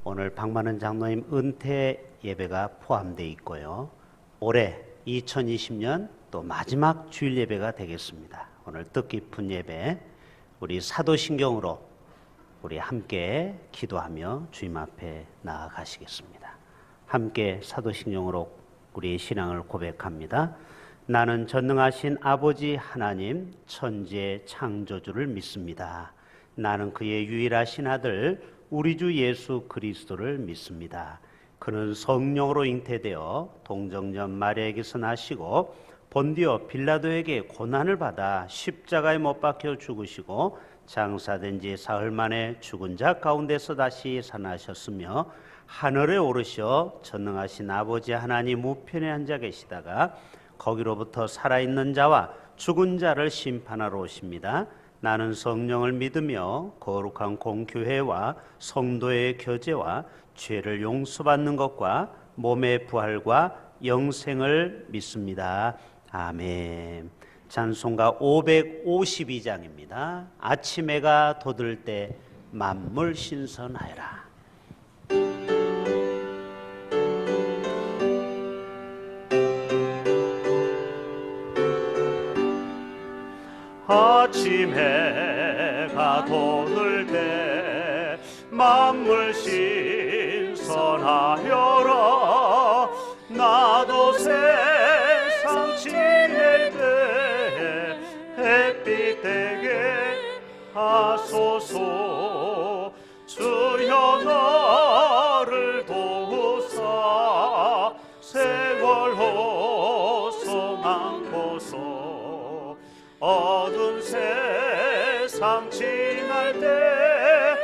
오늘 박만은 장로님 은퇴 예배가 포함되어 있고요. 올해 2020년 또 마지막 주일 예배가 되겠습니다. 오늘 뜻깊은 예배 우리 사도신경으로 우리 함께 기도하며 주님 앞에 나아가시겠습니다. 함께 사도신경으로 우리의 신앙을 고백합니다. 나는 전능하신 아버지 하나님 천지의 창조주를 믿습니다. 나는 그의 유일하신 아들 우리 주 예수 그리스도를 믿습니다. 그는 성령으로 잉태되어 동정녀 마리아에게서 나시고 본디오 빌라도에게 고난을 받아 십자가에 못 박혀 죽으시고 장사된 지 사흘 만에 죽은 자 가운데서 다시 살아나셨으며 하늘에 오르셔 전능하신 아버지 하나님 우편에 앉아 계시다가 거기로부터 살아있는 자와 죽은 자를 심판하러 오십니다. 나는 성령을 믿으며 거룩한 공교회와 성도의 교제와 죄를 용서받는 것과 몸의 부활과 영생을 믿습니다. 아멘. 찬송가 552장입니다. 아침 해가 돋을 때 만물 신선하여라. 아침 해가 돋을 때 만물 신선하여라. 나도 세상 지낼 때 햇빛 되게 하소서. 주여 나를 도우사 세월 호송 않고서 어두운 세상 지날 때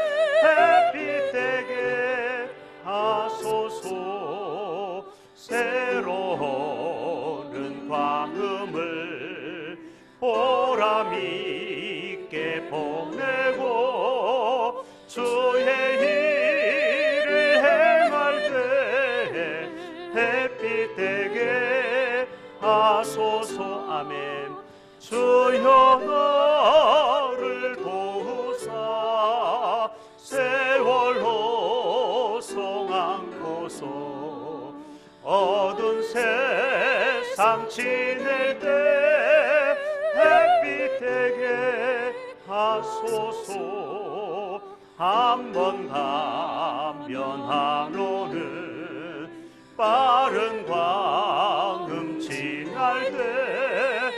햇빛 되게 하소서. 새로운 광음을 보람 있게 보내고 주의 일을 행할 때 햇빛 되게 하소서. 아멘. 주여 나를 도우사 세월 호송 않고서 어두운 세상 지낼 때 햇빛 되게 하소서. 한번 가면 하루는 빠른 광음 지날 때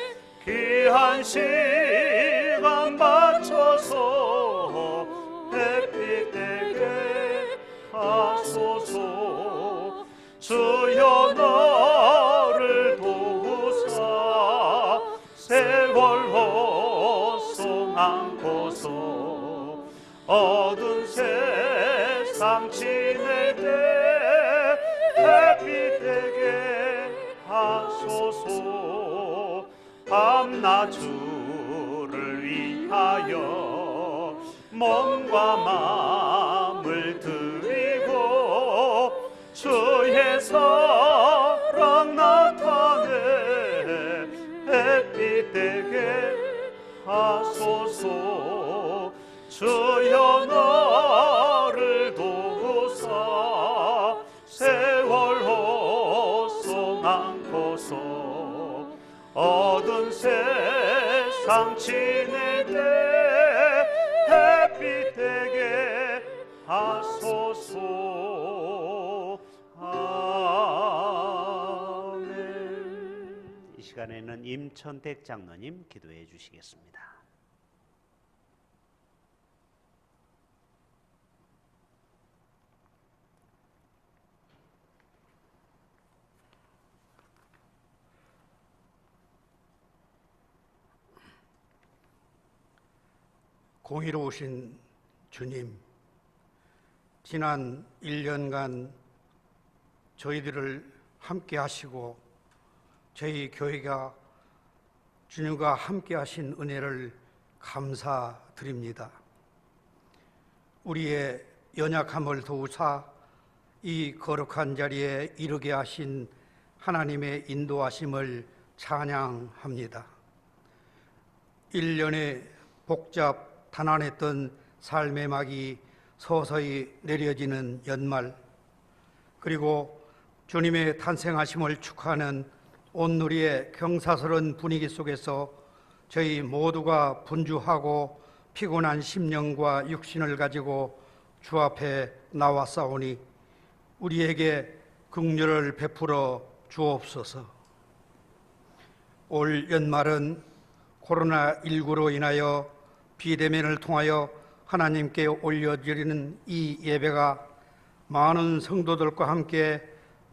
귀한 시간 맞춰서 햇빛 되게 하소서. 주여 나를 도우사 세월 호송 않고서 어두운 세상 지낼 때 햇빛 되게 하소서. 밤낮 주를 위하여 몸과 마음을 드리고 주의 사랑 나타내 햇빛 되게 하소서. 주여 나를 도우사 세월 호송 않고서 어두운 세상 지낼 때 햇빛 되게 하소서. 아멘. 이 시간에는 임천택 장로님 기도해 주시겠습니다. 공의로우신 주님, 지난 1년간 저희들을 함께 하시고 저희 교회가 주님과 함께 하신 은혜를 감사드립니다. 우리의 연약함을 도우사 이 거룩한 자리에 이르게 하신 하나님의 인도하심을 찬양합니다. 1년의 복잡 단안했던 삶의 막이 서서히 내려지는 연말, 그리고 주님의 탄생하심을 축하하는 온누리의 경사스러운 분위기 속에서 저희 모두가 분주하고 피곤한 심령과 육신을 가지고 주 앞에 나왔사오니 우리에게 긍휼을 베풀어 주옵소서. 올 연말은 코로나19로 인하여 비대면을 통하여 하나님께 올려드리는 이 예배가 많은 성도들과 함께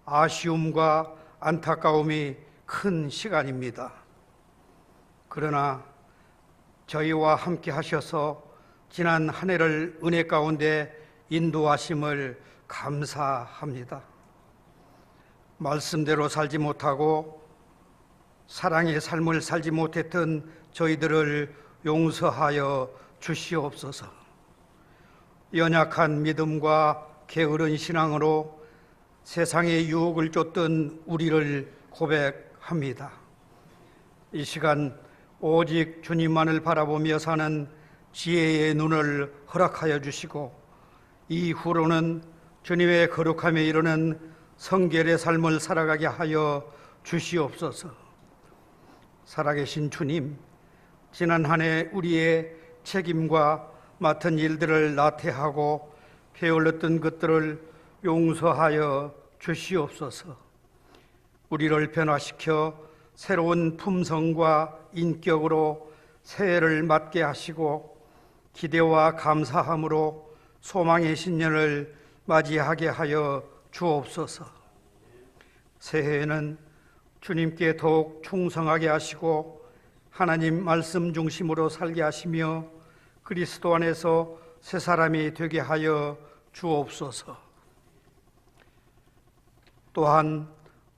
아쉬움과 안타까움이 큰 시간입니다. 그러나 저희와 함께 하셔서 지난 한 해를 은혜 가운데 인도하심을 감사합니다. 말씀대로 살지 못하고 사랑의 삶을 살지 못했던 저희들을 용서하여 주시옵소서. 연약한 믿음과 게으른 신앙으로 세상의 유혹을 쫓던 우리를 고백합니다. 이 시간 오직 주님만을 바라보며 사는 지혜의 눈을 허락하여 주시고 이후로는 주님의 거룩함에 이르는 성결의 삶을 살아가게 하여 주시옵소서. 살아계신 주님, 지난 한 해 우리의 책임과 맡은 일들을 나태하고 게을렀던 것들을 용서하여 주시옵소서. 우리를 변화시켜 새로운 품성과 인격으로 새해를 맞게 하시고 기대와 감사함으로 소망의 신년을 맞이하게 하여 주옵소서. 새해에는 주님께 더욱 충성하게 하시고 하나님 말씀 중심으로 살게 하시며 그리스도 안에서 새 사람이 되게 하여 주옵소서. 또한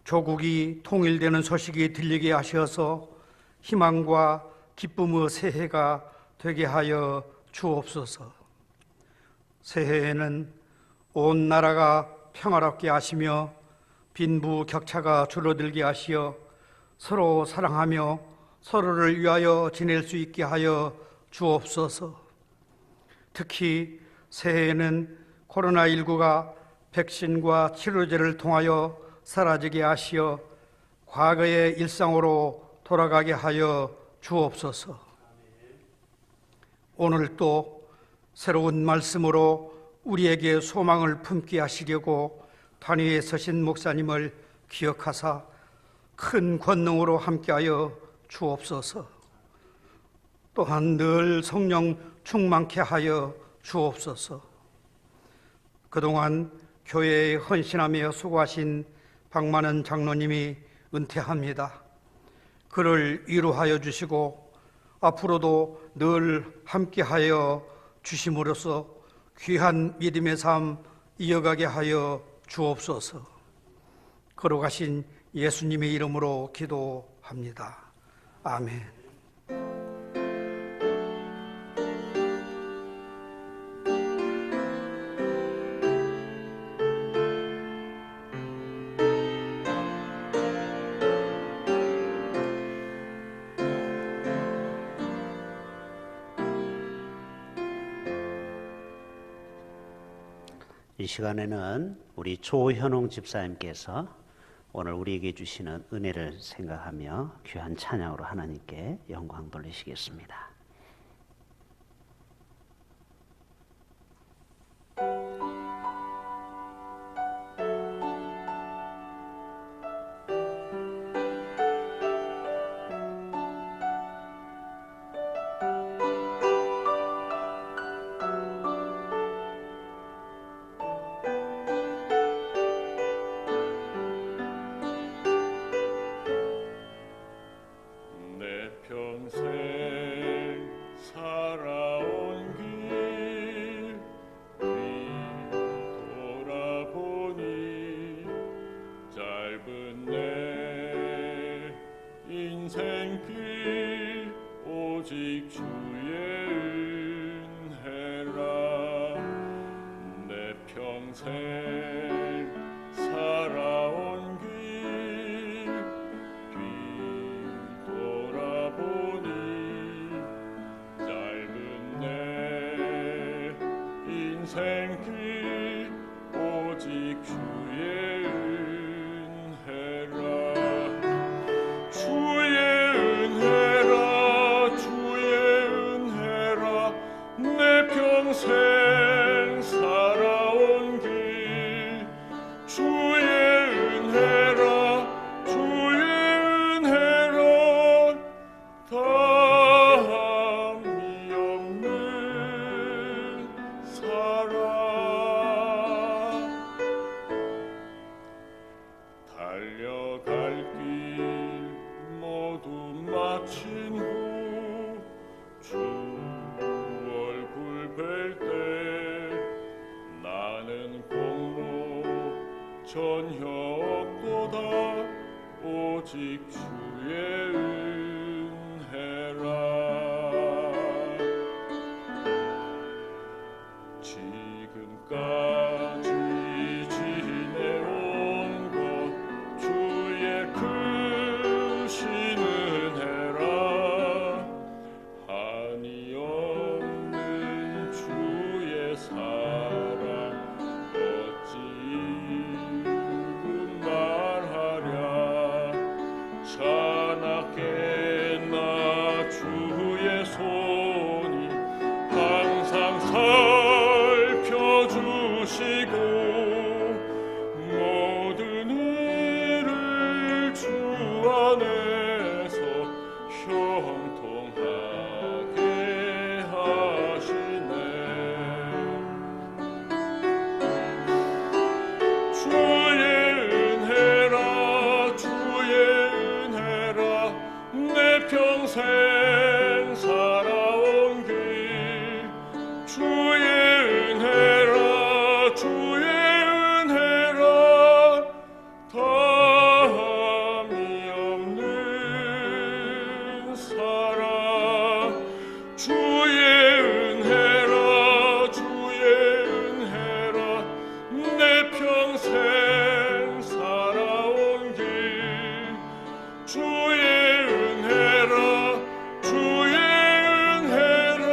조국이 통일되는 소식이 들리게 하셔서 희망과 기쁨의 새해가 되게 하여 주옵소서. 새해에는 온 나라가 평화롭게 하시며 빈부격차가 줄어들게 하시어 서로 사랑하며 서로를 위하여 지낼 수 있게 하여 주옵소서. 특히 새해에는 코로나19가 백신과 치료제를 통하여 사라지게 하시어 과거의 일상으로 돌아가게 하여 주옵소서. 오늘 또 새로운 말씀으로 우리에게 소망을 품게 하시려고 단위에 서신 목사님을 기억하사 큰 권능으로 함께하여 주옵소서. 또한 늘 성령 충만케 하여 주옵소서. 그동안 교회에 헌신하며 수고하신 박만은 장로님이 은퇴합니다. 그를 위로하여 주시고 앞으로도 늘 함께하여 주심으로써 귀한 믿음의 삶 이어가게 하여 주옵소서. 걸어가신 예수님의 이름으로 기도합니다. 아멘. 이 시간에는 우리 조현홍 집사님께서 오늘 우리에게 주시는 은혜를 생각하며 귀한 찬양으로 하나님께 영광 돌리시겠습니다. 인생길 오직 주의 은혜라. 내 평생 살아온 길 뒤돌아보니 짧은 내 인생 전혀 없도다 오직 주의 은혜라. 지금까지 지내온 것 주의 크신 은혜라. 한이 없는 주의 사랑 어찌 말하랴. 자나깨나 주의 손이 항상 살펴주시고 모든 일을 주 안에서 형통하게 하시네. 주의 은혜라 주의 은혜라 내 평생 살아온 길. 주의 은혜라 주의 은혜라 다함이 없는 사랑. 주의 은혜라 주의 은혜라 내 평생 살아온 길. 주의 은혜라 주의 은혜라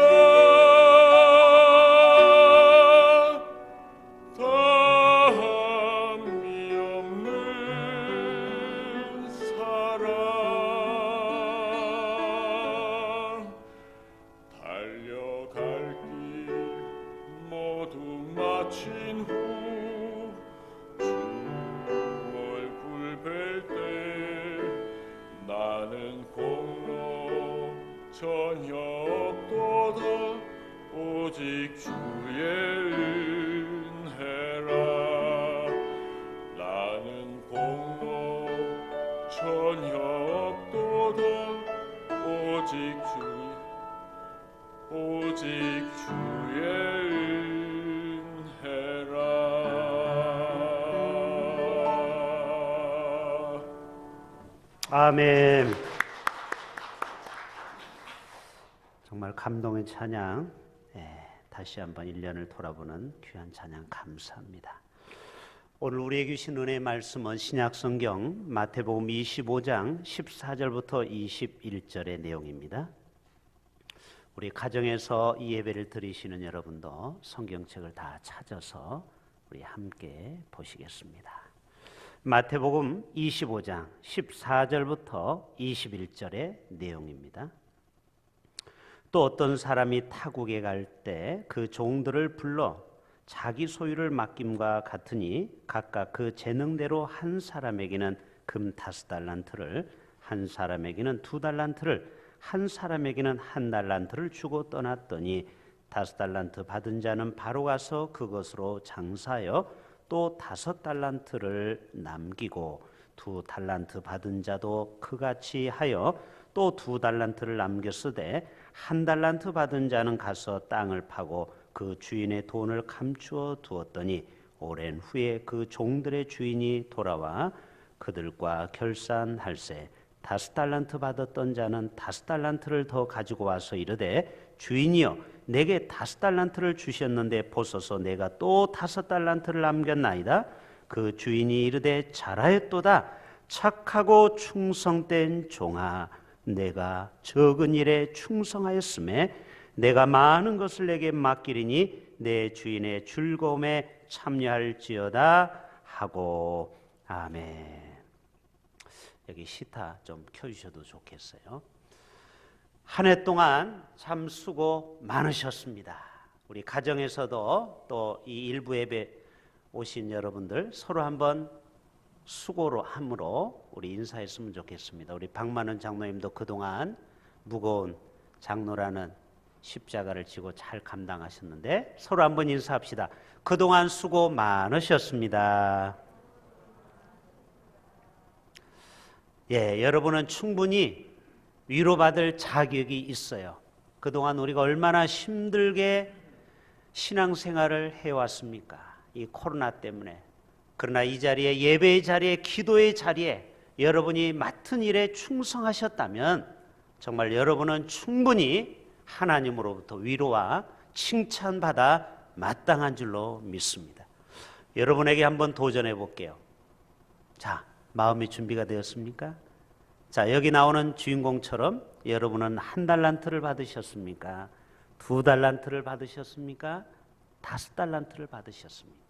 다함이 없는 사랑. 달려갈 길 모두 마친 후 주 얼굴 뵐 때 나는 공로 전혀 없도다 오직 주의 은혜라. 나는 공로 전혀 없도다 오직 주의 은혜라. 아멘. 정말 감동의 찬양. 다시 한번 1년을 돌아보는 귀한 찬양 감사합니다. 오늘 우리에게 주신 은혜의 말씀은 신약성경 마태복음 25장 14절부터 21절의 내용입니다. 우리 가정에서 이 예배를 드리시는 여러분도 성경책을 다 찾아서 우리 함께 보시겠습니다. 마태복음 25장 14절부터 21절의 내용입니다. 또 어떤 사람이 타국에 갈 때 그 종들을 불러 자기 소유를 맡김과 같으니 각각 그 재능대로 한 사람에게는 금 5달란트를, 한 사람에게는 2달란트를, 한 사람에게는 1달란트를 주고 떠났더니 5달란트 받은 자는 바로 가서 그것으로 장사하여 또 5달란트를 남기고 2달란트 받은 자도 그같이 하여 또 2달란트를 남겼으되 1달란트 받은 자는 가서 땅을 파고 그 주인의 돈을 감추어 두었더니 오랜 후에 그 종들의 주인이 돌아와 그들과 결산할세 5달란트 받았던 자는 5달란트를 더 가지고 와서 이르되 주인이여 내게 5달란트를 주셨는데 보소서 내가 또 5달란트를 남겼나이다. 그 주인이 이르되 잘하였도다 착하고 충성된 종아 내가 적은 일에 충성하였음에 내가 많은 것을 내게 맡기리니 내 주인의 즐거움에 참여할지어다 하고 아멘. 여기 시타 좀 켜주셔도 좋겠어요. 한 해 동안 참 수고 많으셨습니다. 우리 가정에서도 또 이 일부 예배 오신 여러분들 서로 한번 수고로 함으로 우리 인사했으면 좋겠습니다. 우리 박만원 장로님도 그동안 무거운 장로라는 십자가를 지고 잘 감당하셨는데 서로 한번 인사합시다. 그동안 수고 많으셨습니다. 여러분은 충분히 위로받을 자격이 있어요. 그동안 우리가 얼마나 힘들게 신앙생활을 해왔습니까? 이 코로나 때문에 그러나 이 자리에, 예배의 자리에, 기도의 자리에 여러분이 맡은 일에 충성하셨다면 정말 여러분은 충분히 하나님으로부터 위로와 칭찬받아 마땅한 줄로 믿습니다. 여러분에게 한번 도전해 볼게요. 자, 마음이 준비가 되었습니까? 자, 여기 나오는 주인공처럼 여러분은 1달란트를 받으셨습니까? 2달란트를 받으셨습니까? 5달란트를 받으셨습니까?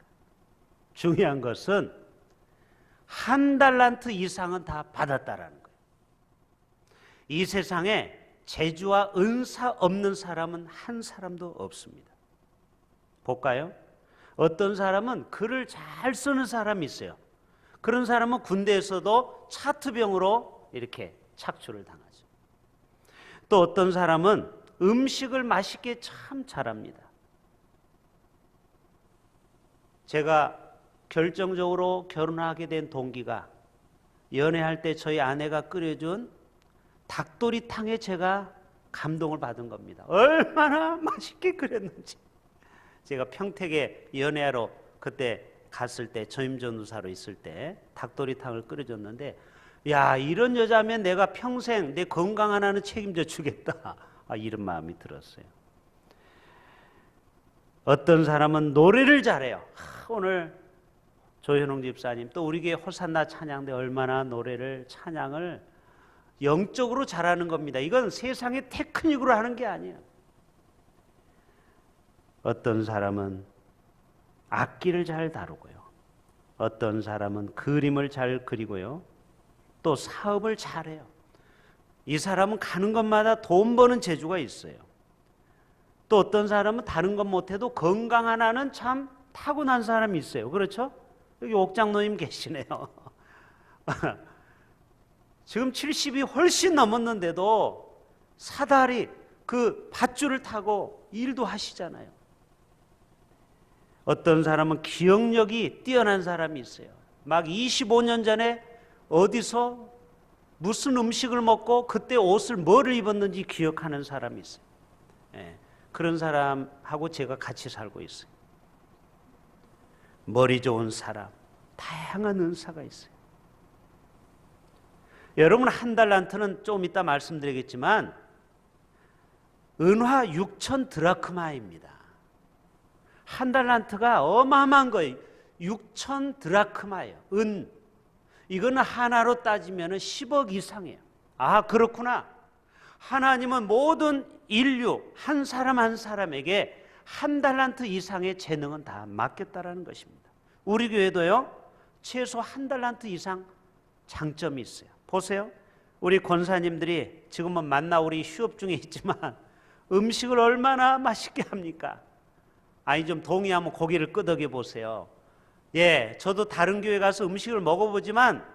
중요한 것은 1달란트 이상은 다 받았다라는 거예요. 이 세상에 재주와 은사 없는 사람은 한 사람도 없습니다. 볼까요? 어떤 사람은 글을 잘 쓰는 사람이 있어요. 그런 사람은 군대에서도 차트병으로 이렇게 착출을 당하죠. 또 어떤 사람은 음식을 맛있게 참 잘합니다. 제가 결정적으로 결혼하게 된 동기가 연애할 때 저희 아내가 끓여준 닭도리탕에 제가 감동을 받은 겁니다. 얼마나 맛있게 끓였는지. 제가 평택에 연애하러 그때 갔을 때 전임전도사로 있을 때 닭도리탕을 끓여줬는데, 야, 이런 여자면 내가 평생 내 건강 하나는 책임져 주겠다, 이런 마음이 들었어요. 어떤 사람은 노래를 잘해요. 오늘 조현웅 집사님 또 우리 교회 호산나 찬양대 얼마나 노래를, 찬양을 영적으로 잘하는 겁니다. 이건 세상의 테크닉으로 하는 게 아니에요. 어떤 사람은 악기를 잘 다루고요. 어떤 사람은 그림을 잘 그리고요. 또 사업을 잘해요. 이 사람은 가는 곳마다 돈 버는 재주가 있어요. 또 어떤 사람은 다른 것 못해도 건강 하나는 참 타고난 사람이 있어요. 그렇죠? 여기 옥장노님 계시네요. 지금 70이 훨씬 넘었는데도 사다리 그 밧줄을 타고 일도 하시잖아요. 어떤 사람은 기억력이 뛰어난 사람이 있어요. 막 25년 전에 어디서 무슨 음식을 먹고 그때 옷을 뭐를 입었는지 기억하는 사람이 있어요. 그런 사람하고 제가 같이 살고 있어요. 머리 좋은 사람, 다양한 은사가 있어요. 여러분, 1달란트는 좀 이따 말씀드리겠지만 은화 6천 드라크마입니다. 1달란트가 어마어마한 거예요. 6천 드라크마예요. 이거는 하나로 따지면 10억 이상이에요. 아, 그렇구나. 하나님은 모든 인류 한 사람 한 사람에게 1달란트 이상의 재능은 다 맡겼다라는 것입니다. 우리 교회도요, 최소 1달란트 이상 장점이 있어요. 보세요. 우리 권사님들이 지금은 만나오리 휴업 중에 있지만 음식을 얼마나 맛있게 합니까? 아니, 좀 동의하면 고기를 끄덕여 보세요. 예, 저도 다른 교회 가서 음식을 먹어보지만,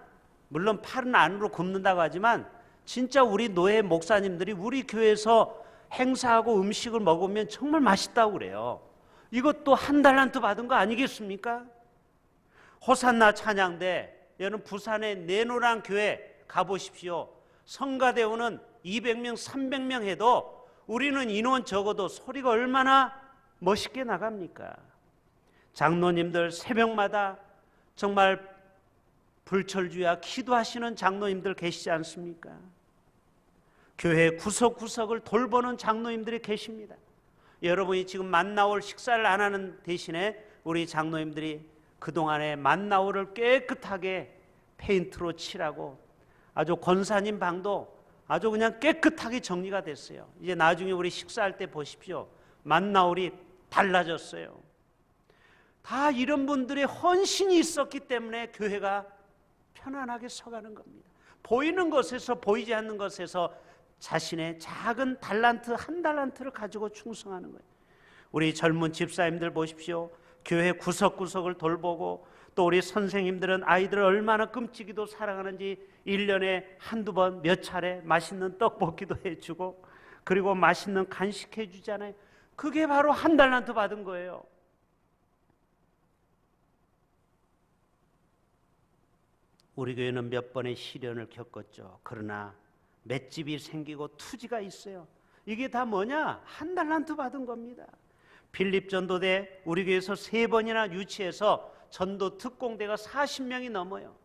물론 팔은 안으로 굽는다고 하지만 진짜 우리 노예 목사님들이 우리 교회에서 행사하고 음식을 먹으면 정말 맛있다고 그래요. 이것도 1달란트 받은 거 아니겠습니까? 호산나 찬양대, 여러분 부산의 내노란 교회 가보십시오. 성가대원은 200명, 300명 해도 우리는 인원 적어도 소리가 얼마나 멋있게 나갑니까? 장로님들 새벽마다 정말 불철주야 기도하시는 장로님들 계시지 않습니까? 교회 구석구석을 돌보는 장로님들이 계십니다. 여러분이 지금 만나올 식사를 안 하는 대신에 우리 장로님들이 그동안에 만나올을 깨끗하게 페인트로 칠하고 아주 권사님 방도 아주 그냥 깨끗하게 정리가 됐어요. 이제 나중에 우리 식사할 때 보십시오. 만나올이 달라졌어요. 다 이런 분들의 헌신이 있었기 때문에 교회가 편안하게 서가는 겁니다. 보이는 것에서 보이지 않는 것에서 자신의 작은 달란트, 1달란트를 가지고 충성하는 거예요. 우리 젊은 집사님들 보십시오. 교회 구석구석을 돌보고, 또 우리 선생님들은 아이들을 얼마나 끔찍이도 사랑하는지 1년에 한두 번 몇 차례 맛있는 떡볶이도 해주고, 그리고 맛있는 간식 해주잖아요. 그게 바로 1달란트 받은 거예요. 우리 교회는 몇 번의 시련을 겪었죠. 그러나 맷집이 생기고 투지가 있어요. 이게 다 뭐냐? 1달란트 받은 겁니다. 필립 전도대 우리 교회에서 3번이나 유치해서 전도 특공대가 40명이 넘어요.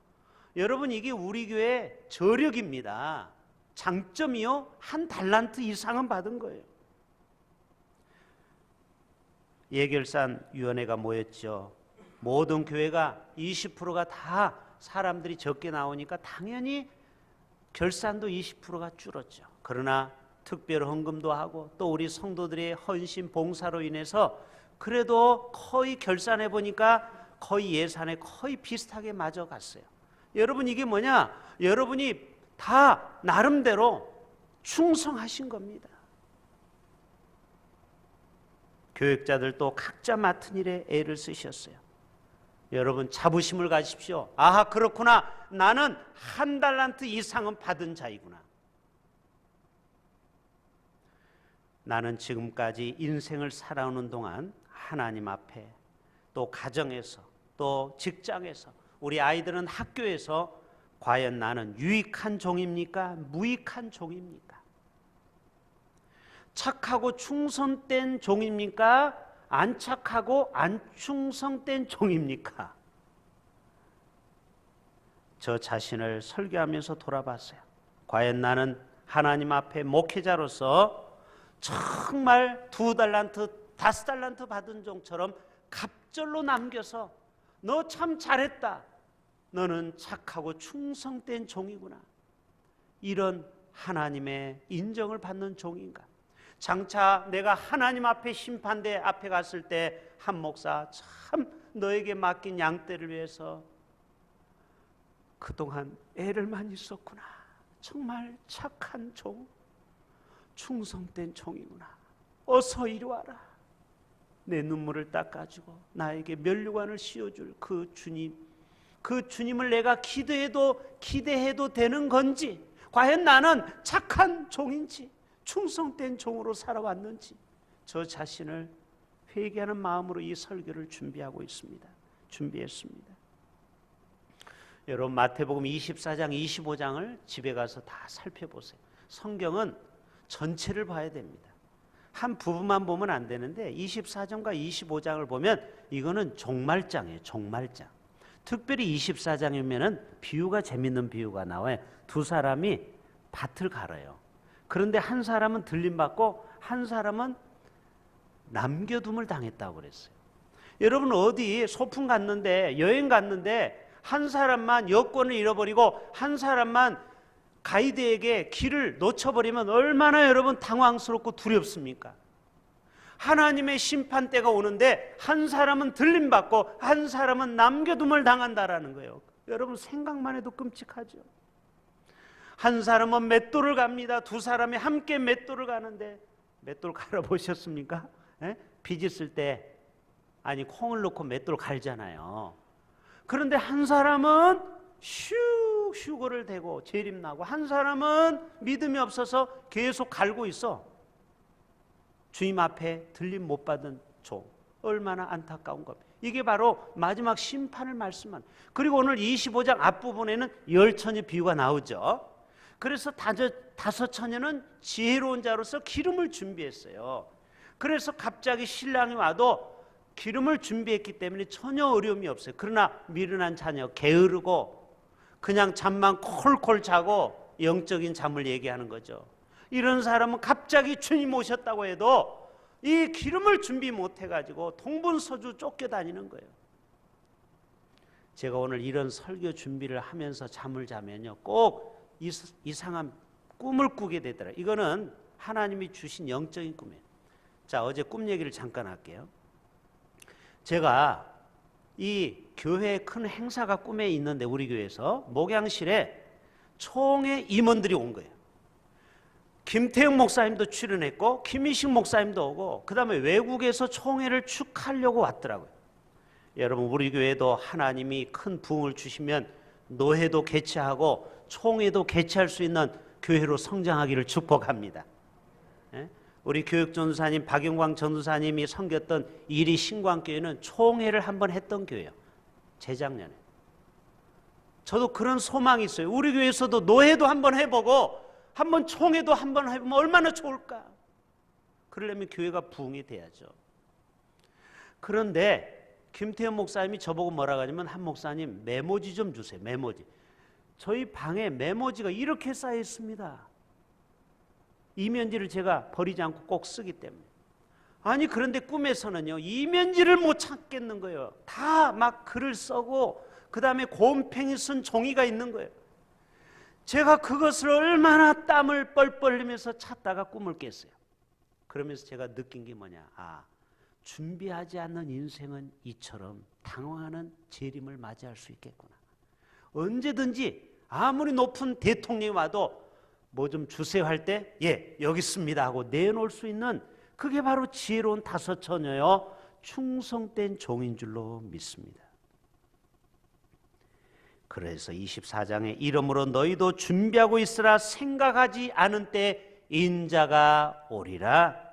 여러분, 이게 우리 교회 저력입니다. 장점이요, 1달란트 이상은 받은 거예요. 예결산위원회가 모였죠. 모든 교회가 20%가 다 사람들이 적게 나오니까 당연히 결산도 20%가 줄었죠. 그러나 특별 헌금도 하고 또 우리 성도들의 헌신 봉사로 인해서 그래도 거의 결산해 보니까 거의 예산에 거의 비슷하게 맞아 갔어요. 여러분, 이게 뭐냐? 여러분이 다 나름대로 충성하신 겁니다. 교육자들도 각자 맡은 일에 애를 쓰셨어요. 여러분, 자부심을 가지십시오. 아하, 그렇구나. 나는 1달란트 이상은 받은 자이구나. 나는 지금까지 인생을 살아오는 동안 하나님 앞에, 또 가정에서, 또 직장에서, 우리 아이들은 학교에서 과연 나는 유익한 종입니까? 무익한 종입니까? 착하고 충성된 종입니까? 안 착하고 안 충성된 종입니까? 저 자신을 설교하면서 돌아봤어요. 과연 나는 하나님 앞에 목회자로서 정말 2달란트, 5달란트 받은 종처럼 갑절로 남겨서 너 참 잘했다, 너는 착하고 충성된 종이구나, 이런 하나님의 인정을 받는 종인가? 장차 내가 하나님 앞에 심판대 앞에 갔을 때 한 목사, 참 너에게 맡긴 양떼를 위해서 그동안 애를 많이 썼구나, 정말 착한 종, 충성된 종이구나, 어서 이리 와라, 내 눈물을 닦아주고 나에게 면류관을 씌워줄 그 주님, 그 주님을 내가 기대해도 되는 건지, 과연 나는 착한 종인지 충성된 종으로 살아왔는지, 저 자신을 회개하는 마음으로 이 설교를 준비했습니다. 여러분, 마태복음 24장 25장을 집에 가서 다 살펴보세요. 성경은 전체를 봐야 됩니다. 한 부분만 보면 안 되는데 24장과 25장을 보면 이거는 종말장이에요. 종말장. 특별히 24장이면은 비유가, 재밌는 비유가 나와요. 두 사람이 밭을 갈아요. 그런데 한 사람은 들림받고 한 사람은 남겨둠을 당했다고 그랬어요. 여러분, 어디 소풍 갔는데, 여행 갔는데 한 사람만 여권을 잃어버리고 한 사람만 가이드에게 길을 놓쳐버리면 얼마나 여러분 당황스럽고 두렵습니까? 하나님의 심판대가 오는데 한 사람은 들림받고 한 사람은 남겨둠을 당한다라는 거예요. 여러분, 생각만 해도 끔찍하죠. 한 사람은 맷돌을 갑니다. 두 사람이 함께 맷돌을 가는데, 맷돌 갈아보셨습니까? 빚 있을 때 아니 콩을 넣고 맷돌 갈잖아요. 그런데 한 사람은 휴거를 대고 재림나고, 한 사람은 믿음이 없어서 계속 갈고 있어. 주님 앞에 들림 못 받은 종, 얼마나 안타까운 겁니다. 이게 바로 마지막 심판을 말씀하는. 그리고 오늘 25장 앞부분에는 10처녀 비유가 나오죠. 그래서 5처녀는 지혜로운 자로서 기름을 준비했어요. 그래서 갑자기 신랑이 와도 기름을 준비했기 때문에 전혀 어려움이 없어요. 그러나 미련한 자녀, 게으르고 그냥 잠만 콜콜 자고 영적인 잠을 얘기하는 거죠. 이런 사람은 갑자기 주님 오셨다고 해도 이 기름을 준비 못해가지고 동분서주 쫓겨다니는 거예요. 제가 오늘 이런 설교 준비를 하면서 잠을 자면요, 꼭 이상한 꿈을 꾸게 되더라고요. 이거는 하나님이 주신 영적인 꿈이에요. 자, 어제 꿈 얘기를 잠깐 할게요. 제가 이 교회에 큰 행사가 꿈에 있는데, 우리 교회에서 목양실에 총회 임원들이 온 거예요. 김태형 목사님도 출연했고 김희식 목사님도 오고, 그 다음에 외국에서 총회를 축하하려고 왔더라고요. 여러분, 우리 교회도 하나님이 큰 부흥을 주시면 노회도 개최하고 총회도 개최할 수 있는 교회로 성장하기를 축복합니다. 우리 교육전도사님 박영광 전도사님이 섬겼던 이리 신광교회는 총회를 한번 했던 교회예요. 재작년에. 저도 그런 소망이 있어요. 우리 교회에서도 노회도 한번 해보고 한번 총회도 한번 해보면 얼마나 좋을까. 그러려면 교회가 부흥이 돼야죠. 그런데 김태현 목사님이 저보고 뭐라 하냐면, 한 목사님 메모지 좀 주세요. 메모지. 저희 방에 메모지가 이렇게 쌓여 있습니다. 이면지를 제가 버리지 않고 꼭 쓰기 때문에. 아니 그런데 꿈에서는요 이면지를 못 찾겠는 거예요. 다 막 글을 써고 그 다음에 곰팽이 쓴 종이가 있는 거예요. 제가 그것을 얼마나 땀을 뻘뻘 흘리면서 찾다가 꿈을 깼어요. 그러면서 제가 느낀 게 뭐냐, 준비하지 않는 인생은 이처럼 당황하는 재림을 맞이할 수 있겠구나. 언제든지 아무리 높은 대통령이 와도 뭐 좀 주세요 할 때 예 여기 있습니다 하고 내놓을 수 있는, 그게 바로 지혜로운 다섯 처녀여 충성된 종인 줄로 믿습니다. 그래서 24장에 이러므로 너희도 준비하고 있으라. 생각하지 않은 때 인자가 오리라.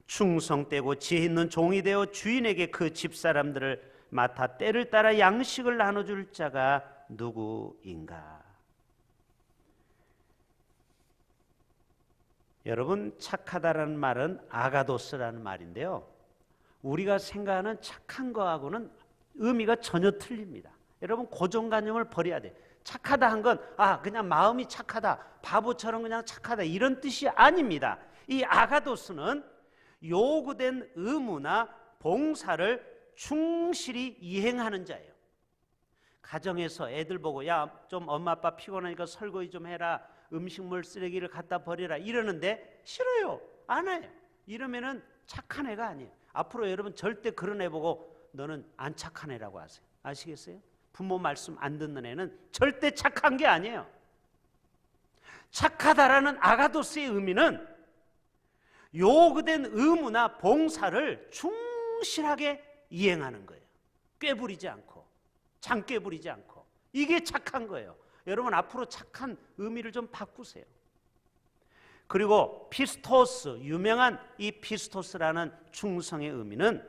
충성되고 지혜 있는 종이 되어 주인에게 그 집사람들을 맡아 때를 따라 양식을 나눠줄 자가 누구인가. 여러분, 착하다라는 말은 아가도스라는 말인데요, 우리가 생각하는 착한 거하고는 의미가 전혀 틀립니다. 여러분, 고정관념을 버려야 돼요. 착하다 한 건 그냥 마음이 착하다, 바보처럼 그냥 착하다, 이런 뜻이 아닙니다. 이 아가도스는 요구된 의무나 봉사를 충실히 이행하는 자예요. 가정에서 애들 보고 야 좀 엄마 아빠 피곤하니까 설거지 좀 해라, 음식물 쓰레기를 갖다 버려라 이러는데 싫어요, 안 해요. 이러면은 착한 애가 아니에요. 앞으로 여러분 절대 그런 애 보고 너는 안 착한 애라고 하세요. 아시겠어요? 부모 말씀 안 듣는 애는 절대 착한 게 아니에요. 착하다라는 아가도스의 의미는 요구된 의무나 봉사를 충실하게 이행하는 거예요. 꾀부리지 않고, 장꾀부리지 않고. 이게 착한 거예요. 여러분, 앞으로 착한 의미를 좀 바꾸세요. 그리고 피스토스, 유명한 이 피스토스라는 충성의 의미는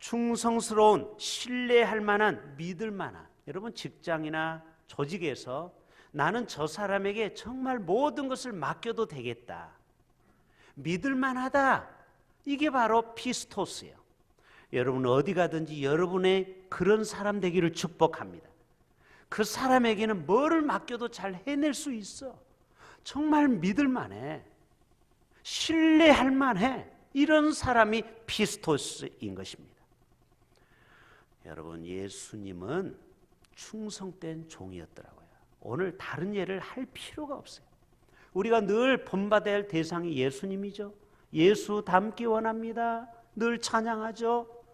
충성스러운, 신뢰할 만한, 믿을 만한. 여러분, 직장이나 조직에서 나는 저 사람에게 정말 모든 것을 맡겨도 되겠다, 믿을 만하다, 이게 바로 피스토스예요. 여러분, 어디 가든지 여러분의 그런 사람 되기를 축복합니다. 그 사람에게는 뭐를 맡겨도 잘 해낼 수 있어. 정말 믿을 만해, 신뢰할 만해. 이런 사람이 피스토스인 것입니다. 여러분, 예수님은 충성된 종이었더라고요. 오늘 다른 예를 할 필요가 없어요. 우리가 늘 본받아야 할 대상이 예수님이죠. 예수 닮기 원합니다. 늘 찬양하죠.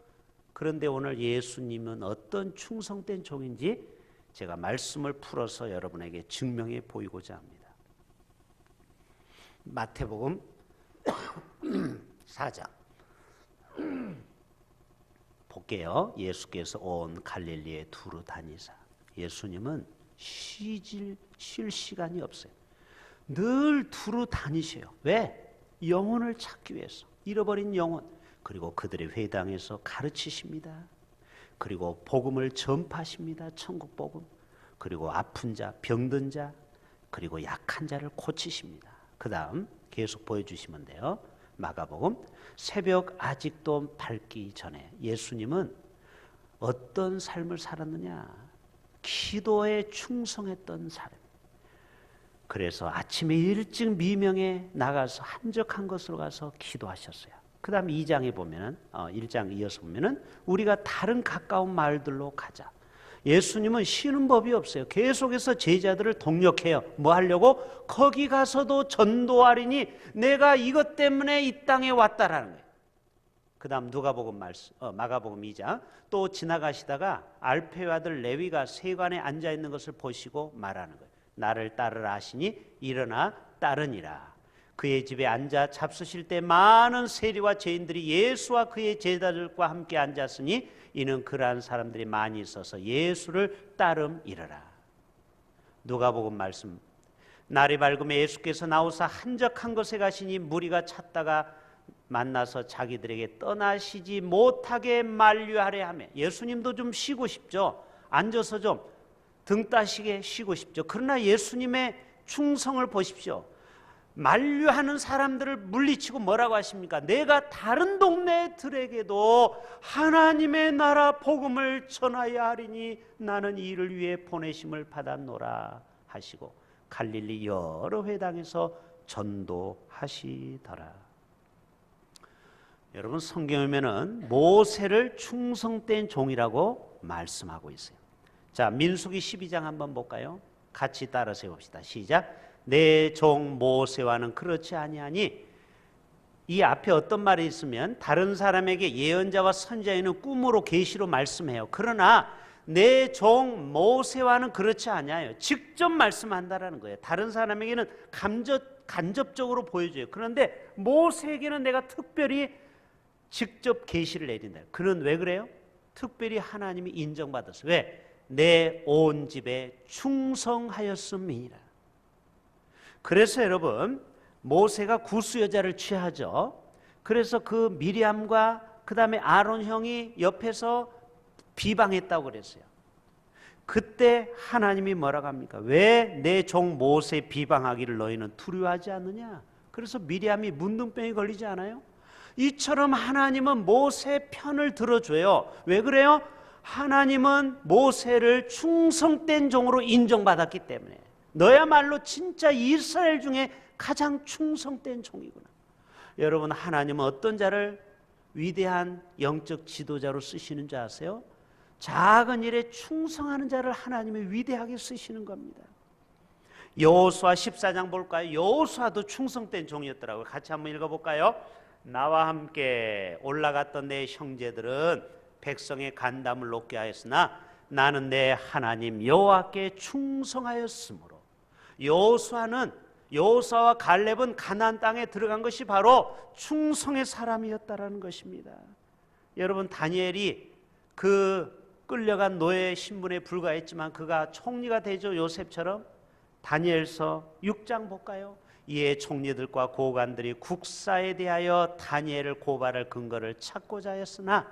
그런데 오늘 예수님은 어떤 충성된 종인지 제가 말씀을 풀어서 여러분에게 증명해 보이고자 합니다. 마태복음 4장 볼게요. 예수께서 온 갈릴리에 두루 다니사. 예수님은 쉴 시간이 없어요. 늘 두루 다니셔요. 왜? 영혼을 찾기 위해서. 잃어버린 영혼. 그리고 그들의 회당에서 가르치십니다. 그리고 복음을 전파하십니다. 천국 복음. 그리고 아픈 자, 병든 자, 그리고 약한 자를 고치십니다. 그 다음 계속 보여주시면 돼요. 마가복음. 새벽 아직도 밝기 전에 예수님은 어떤 삶을 살았느냐? 기도에 충성했던 삶. 그래서 아침에 일찍 미명에 나가서 한적한 곳으로 가서 기도하셨어요. 그 다음 2장에 보면은 1장 이어서 보면은 우리가 다른 가까운 마을들로 가자. 예수님은 쉬는 법이 없어요. 계속해서 제자들을 동력해요. 뭐 하려고? 거기 가서도 전도하리니 내가 이것 때문에 이 땅에 왔다라는 거예요. 그 다음 누가복음 마가복음 2장. 또 지나가시다가 알페의 아들 레위가 세관에 앉아있는 것을 보시고 말하는 거예요. 나를 따르라 하시니 일어나 따르니라. 그의 집에 앉아 잡수실 때 많은 세리와 죄인들이 예수와 그의 제자들과 함께 앉았으니 이는 그러한 사람들이 많이 있어서 예수를 따름이러라. 누가복음 말씀. 날이 밝음에 예수께서 나오사 한적한 곳에 가시니 무리가 찾다가 만나서 자기들에게 떠나시지 못하게 만류하려 하며. 예수님도 좀 쉬고 싶죠. 앉아서 좀 등 따시게 쉬고 싶죠. 그러나 예수님의 충성을 보십시오. 만류하는 사람들을 물리치고 뭐라고 하십니까? 내가 다른 동네들에게도 하나님의 나라 복음을 전하여야 하리니 나는 이 일을 위해 보내심을 받았노라 하시고 갈릴리 여러 회당에서 전도하시더라. 여러분, 성경에 보면은 모세를 충성된 종이라고 말씀하고 있어요. 자, 민수기 12장 한번 볼까요? 같이 따라서 봅시다. 시작. 내 종 모세와는 그렇지 아니하니, 이 앞에 어떤 말이 있으면 다른 사람에게 예언자와 선지자는 꿈으로 계시로 말씀해요. 그러나 내 종 모세와는 그렇지 아니하여 직접 말씀한다라는 거예요. 다른 사람에게는 간접적으로 보여줘요. 그런데 모세에게는 내가 특별히 직접 계시를 내린다. 그는 왜 그래요? 특별히 하나님이 인정받았어요. 왜? 내 온 집에 충성하였음이니라. 그래서 여러분, 모세가 구스 여자를 취하죠. 그래서 그 미리암과 그 다음에 아론 형이 옆에서 비방했다고 그랬어요. 그때 하나님이 뭐라고 합니까? 왜 내 종 모세 비방하기를 너희는 두려워하지 않느냐? 그래서 미리암이 문둥병이 걸리지 않아요? 이처럼 하나님은 모세 편을 들어줘요. 왜 그래요? 하나님은 모세를 충성된 종으로 인정받았기 때문에. 너야말로 진짜 이스라엘 중에 가장 충성된 종이구나. 여러분, 하나님은 어떤 자를 위대한 영적 지도자로 쓰시는 줄 아세요? 작은 일에 충성하는 자를 하나님이 위대하게 쓰시는 겁니다. 여호수아 14장 볼까요? 여호수아도 충성된 종이었더라고요. 같이 한번 읽어볼까요? 나와 함께 올라갔던 내 형제들은 백성의 간담을 높게 하였으나 나는 내 하나님 여호와께 충성하였으므로. 여호수아와 갈렙은 가나안 땅에 들어간 것이 바로 충성의 사람이었다라는 것입니다. 여러분, 다니엘이 그 끌려간 노예 신분에 불과했지만 그가 총리가 되죠. 요셉처럼. 다니엘서 6장 볼까요? 이에 총리들과 고관들이 국사에 대하여 다니엘을 고발할 근거를 찾고자 하였으나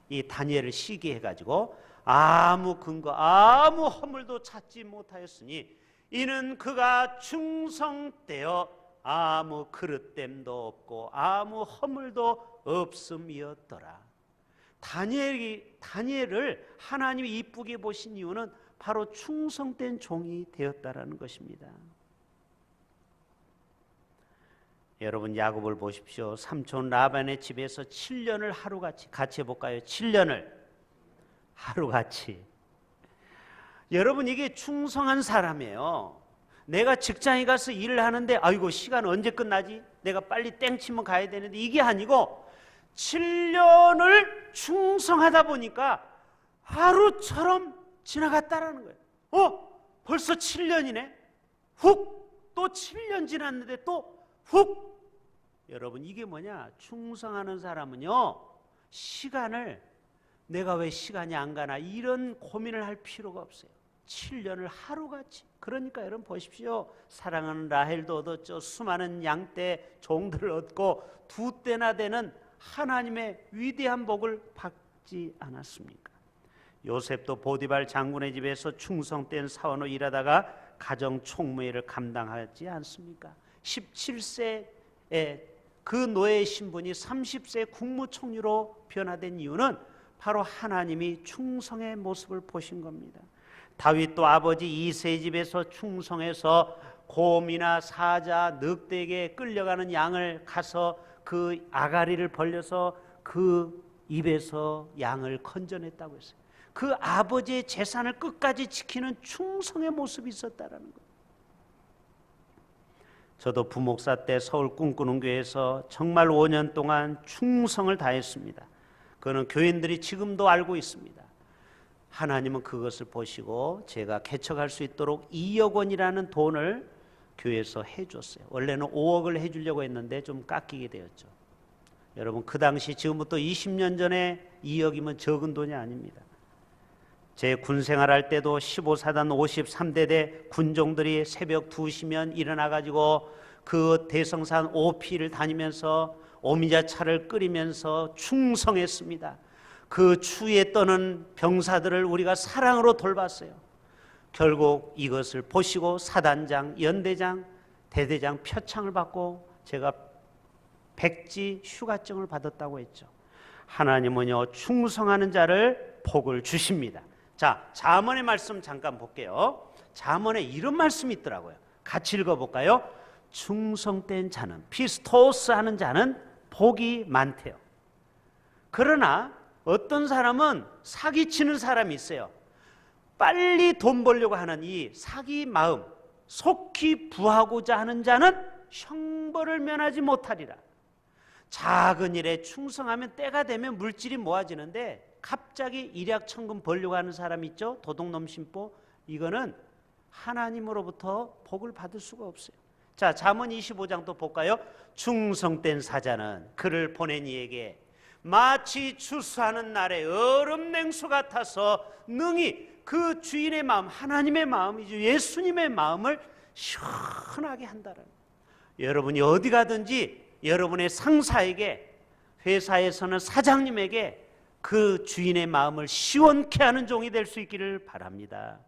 이 다니엘을 시기해가지고 아무 근거, 아무 허물도 찾지 못하였으니 이는 그가 충성되어 아무 그릇됨도 없고 아무 허물도 없음이었더라. 다니엘을 하나님이 이쁘게 보신 이유는 바로 충성된 종이 되었다라는 것입니다. 여러분, 야곱을 보십시오. 삼촌 라반의 집에서 7년을 하루같이, 같이 해볼까요? 7년을 하루같이. 여러분, 이게 충성한 사람이에요. 내가 직장에 가서 일을 하는데 아이고 시간 언제 끝나지? 내가 빨리 땡치면 가야 되는데, 이게 아니고 7년을 충성하다 보니까 하루처럼 지나갔다라는 거예요. 벌써 7년이네. 훅, 또 7년 지났는데 또 훅. 여러분, 이게 뭐냐? 충성하는 사람은요, 시간을 내가 왜 시간이 안 가나 이런 고민을 할 필요가 없어요. 7년을 하루같이. 그러니까 여러분 보십시오. 사랑하는 라헬도 얻었죠. 수많은 양떼 종들을 얻고 두 때나 되는 하나님의 위대한 복을 받지 않았습니까? 요셉도 보디발 장군의 집에서 충성된 사원으로 일하다가 가정 총무회를 감당하지 않습니까? 17세에 그 노예 신분이 30세 국무총리로 변화된 이유는 바로 하나님이 충성의 모습을 보신 겁니다. 다윗도 아버지 이새의 집에서 충성해서 곰이나 사자, 늑대에게 끌려가는 양을 가서 그 아가리를 벌려서 그 입에서 양을 건져냈다고 했어요. 그 아버지의 재산을 끝까지 지키는 충성의 모습이 있었다라는 거예요. 저도 부목사 때 서울 꿈꾸는 교회에서 정말 5년 동안 충성을 다했습니다. 그거는 교인들이 지금도 알고 있습니다. 하나님은 그것을 보시고 제가 개척할 수 있도록 2억 원이라는 돈을 교회에서 해줬어요. 원래는 5억을 해주려고 했는데 좀 깎이게 되었죠. 여러분, 그 당시 지금부터 20년 전에 2억이면 적은 돈이 아닙니다. 제 군생활할 때도 15사단 53대대 군종들이 새벽 2시면 일어나가지고 그 대성산 OP를 다니면서 오미자차를 끓이면서 충성했습니다. 그 추위에 떠는 병사들을 우리가 사랑으로 돌봤어요. 결국 이것을 보시고 사단장, 연대장, 대대장 표창을 받고 제가 백지 휴가증을 받았다고 했죠. 하나님은요, 충성하는 자를 복을 주십니다. 자, 잠언의 말씀 잠깐 볼게요. 잠언에 이런 말씀이 있더라고요. 같이 읽어볼까요? 충성된 자는, 피스토스 하는 자는 복이 많대요. 그러나 어떤 사람은 사기치는 사람이 있어요. 빨리 돈 벌려고 하는 이 사기 마음, 속히 부하고자 하는 자는 형벌을 면하지 못하리라. 작은 일에 충성하면 때가 되면 물질이 모아지는데 갑자기 일약천금 벌려고 하는 사람 있죠? 도둑놈 심보. 이거는 하나님으로부터 복을 받을 수가 없어요. 자, 잠언 25장 또 볼까요? 충성된 사자는 그를 보낸 이에게 마치 추수하는 날에 얼음 냉수 같아서 능히 그 주인의 마음, 하나님의 마음이죠, 예수님의 마음을 시원하게 한다는. 여러분이 어디 가든지 여러분의 상사에게, 회사에서는 사장님에게 그 주인의 마음을 시원케 하는 종이 될 수 있기를 바랍니다.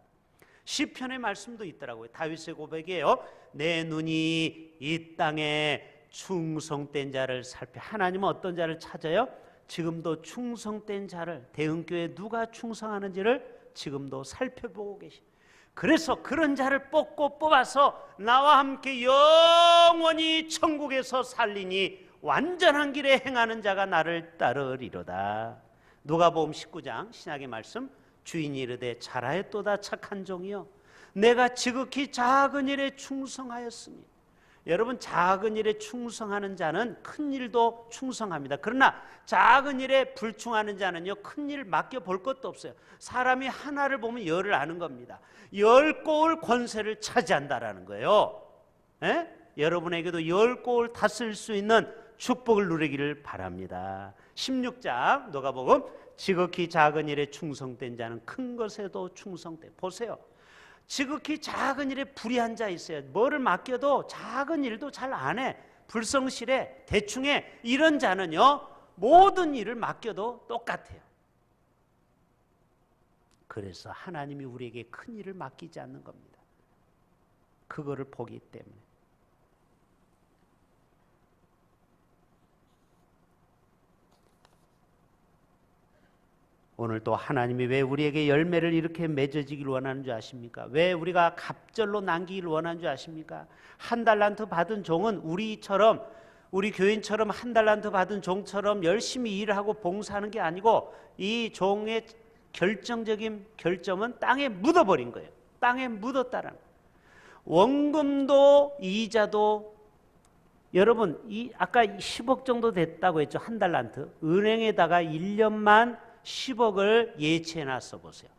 시편의 말씀도 있더라고요. 다윗의 고백이에요. 내 눈이 이 땅에 충성된 자를 살펴. 하나님은 어떤 자를 찾아요? 지금도 충성된 자를, 대흥교회 누가 충성하는지를 지금도 살펴보고 계십니다. 그래서 그런 자를 뽑아서 나와 함께 영원히 천국에서 살리니 완전한 길에 행하는 자가 나를 따르리로다. 누가복음 19장 신약의 말씀. 주인이 이르되 잘하였도다 착한 종이여, 내가 지극히 작은 일에 충성하였으니. 여러분, 작은 일에 충성하는 자는 큰 일도 충성합니다. 그러나 작은 일에 불충하는 자는요, 큰 일 맡겨볼 것도 없어요. 사람이 하나를 보면 열을 아는 겁니다. 10고을 권세를 차지한다라는 거예요. 에? 여러분에게도 10고을 다스릴 수 있는 축복을 누리기를 바랍니다. 16장 누가복음. 지극히 작은 일에 충성된 자는 큰 것에도 충성돼. 보세요. 지극히 작은 일에 불의한 자 있어요. 뭐를 맡겨도 작은 일도 잘 안 해. 불성실해. 대충해. 이런 자는요, 모든 일을 맡겨도 똑같아요. 그래서 하나님이 우리에게 큰 일을 맡기지 않는 겁니다. 그거를 보기 때문에. 오늘 또 하나님이 왜 우리에게 열매를 이렇게 맺어지길 원하는 줄 아십니까? 왜 우리가 갑절로 남기길 원하는 줄 아십니까? 한 달란트 받은 종은 우리처럼, 우리 교인처럼 한 달란트 받은 종처럼 열심히 일하고 봉사하는 게 아니고, 이 종의 결정적인 결점은 땅에 묻어버린 거예요. 땅에 묻었다라는. 원금도 이자도, 여러분, 아까 10억 정도 됐다고 했죠. 한 달란트. 은행에다가 1년만 10억을 예치해 놨어 보세요.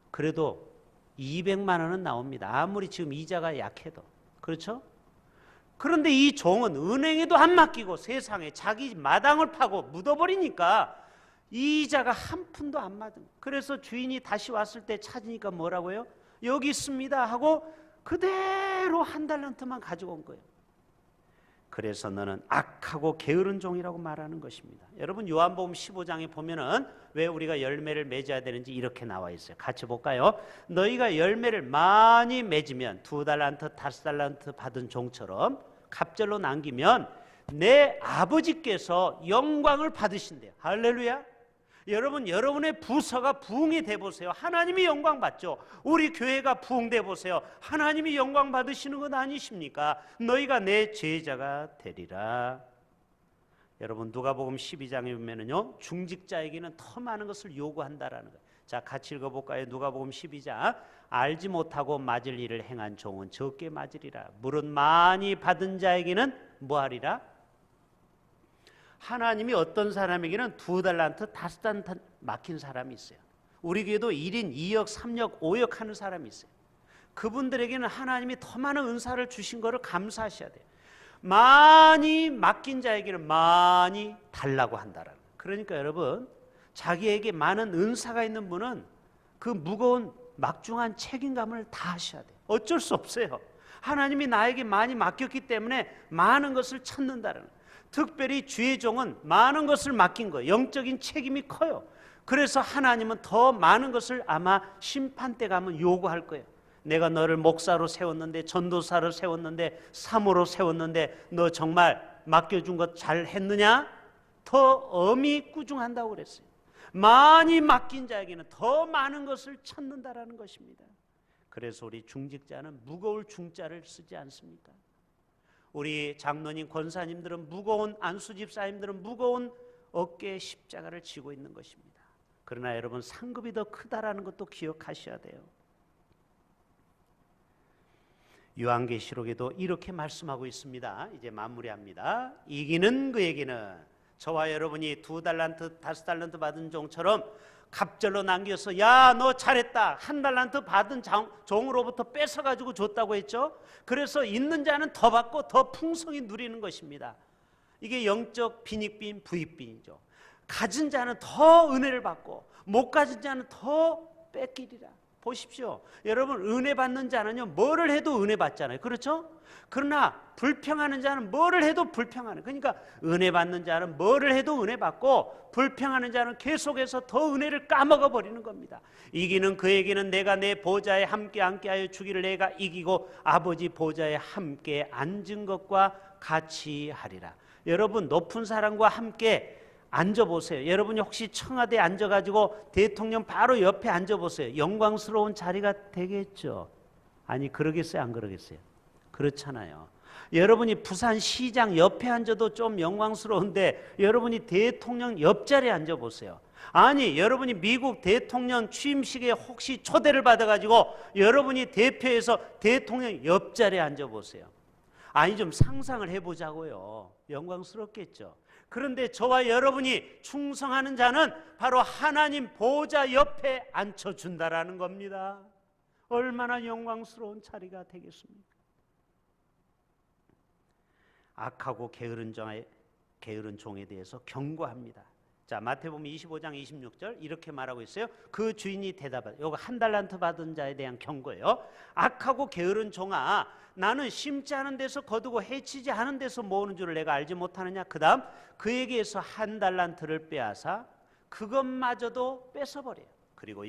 그래도 200만 원은 나옵니다. 아무리 지금 이자가 약해도. 그렇죠? 그런데 이 종은 은행에도 안 맡기고 세상에 자기 마당을 파고 묻어버리니까 이자가 한 푼도 안 맞은. 그래서 주인이 다시 왔을 때 찾으니까 뭐라고요? 여기 있습니다 하고 그대로 한 달란트만 가지고 온 거예요. 그래서 너는 악하고 게으른 종이라고 말하는 것입니다. 여러분, 요한복음 15장에 보면은 왜 우리가 열매를 맺어야 되는지 이렇게 나와 있어요. 같이 볼까요? 너희가 열매를 많이 맺으면 2달란트, 5달란트 받은 종처럼 갑절로 남기면 내 아버지께서 영광을 받으신대요. 할렐루야. 여러분, 여러분의 부서가 부흥이 돼 보세요. 하나님이 영광 받죠. 우리 교회가 부흥돼 보세요. 하나님이 영광 받으시는 것 아니십니까? 너희가 내 제자가 되리라. 여러분, 누가복음 12장에 보면은요, 중직자에게는 더 많은 것을 요구한다라는 거예요. 자, 같이 읽어볼까요? 누가복음 12장. 알지 못하고 맞을 일을 행한 종은 적게 맞으리라. 물은 많이 받은 자에게는 뭐하리라? 하나님이 어떤 사람에게는 2달란트, 5달란트 맡긴 사람이 있어요. 우리 교회도 1인 2역, 3역, 5역 하는 사람이 있어요. 그분들에게는 하나님이 더 많은 은사를 주신 것을 감사하셔야 돼요. 많이 맡긴 자에게는 많이 달라고 한다라는 거예요. 그러니까 여러분, 자기에게 많은 은사가 있는 분은 그 무거운 막중한 책임감을 다 하셔야 돼요. 어쩔 수 없어요. 하나님이 나에게 많이 맡겼기 때문에 많은 것을 찾는다는 거예요. 특별히 주의 종은 많은 것을 맡긴 거예요. 영적인 책임이 커요. 그래서 하나님은 더 많은 것을 아마 심판 때 가면 요구할 거예요. 내가 너를 목사로 세웠는데, 전도사로 세웠는데, 사모로 세웠는데 너 정말 맡겨준 것 잘 했느냐? 더 엄히 꾸중한다고 그랬어요. 많이 맡긴 자에게는 더 많은 것을 찾는다라는 것입니다. 그래서 우리 중직자는 무거울 중자를 쓰지 않습니까? 우리 장로님, 권사님들은 무거운, 안수집사님들은 무거운 어깨에 십자가를 지고 있는 것입니다. 그러나 여러분, 상급이 더 크다라는 것도 기억하셔야 돼요. 요한계시록에도 이렇게 말씀하고 있습니다. 이제 마무리합니다. 이기는 그에게는 저와 여러분이 2달란트, 5달란트 받은 종처럼 갑절로 남겨서 야, 너 잘했다, 1달란트 받은 종으로부터 뺏어가지고 줬다고 했죠. 그래서 있는 자는 더 받고 더 풍성히 누리는 것입니다. 이게 영적 빈익빈, 부익빈이죠. 가진 자는 더 은혜를 받고 못 가진 자는 더 뺏기리라. 보십시오. 여러분, 은혜 받는 자는요, 뭐를 해도 은혜 받잖아요. 그렇죠? 그러나 불평하는 자는 뭐를 해도 불평하는, 그러니까 은혜 받는 자는 뭐를 해도 은혜 받고 불평하는 자는 계속해서 더 은혜를 까먹어 버리는 겁니다. 이기는 그에게는 내가 내 보좌에 함께 앉게하여 주기를 내가 이기고 아버지 보좌에 함께 앉은 것과 같이 하리라. 여러분, 높은 사람과 함께 앉아보세요. 여러분이 혹시 청와대에 앉아가지고 대통령 바로 옆에 앉아보세요. 영광스러운 자리가 되겠죠? 아니, 그러겠어요? 안 그러겠어요? 그렇잖아요. 여러분이 부산시장 옆에 앉아도 좀 영광스러운데 여러분이 대통령 옆자리에 앉아보세요. 아니, 여러분이 미국 대통령 취임식에 혹시 초대를 받아가지고 여러분이 대표해서 대통령 옆자리에 앉아보세요. 아니, 좀 상상을 해보자고요. 영광스럽겠죠? 그런데 저와 여러분이 충성하는 자는 바로 하나님 보좌 옆에 앉혀준다라는 겁니다. 얼마나 영광스러운 자리가 되겠습니까? 악하고 게으른 종에 대해서 경고합니다. 자, 마태복음 25장 26절 이렇게 말하고 있어요. 그 주인이 대답하여, 이거 1달란트 받은 자에 대한 경고예요. 악하고 게으른 종아, 나는 심지 않은 데서 거두고 해치지 않은 데서 모으는 줄을 내가 알지 못하느냐. 그 다음 그에게서 1달란트를 빼앗아 그것마저도 뺏어버려요. 그리고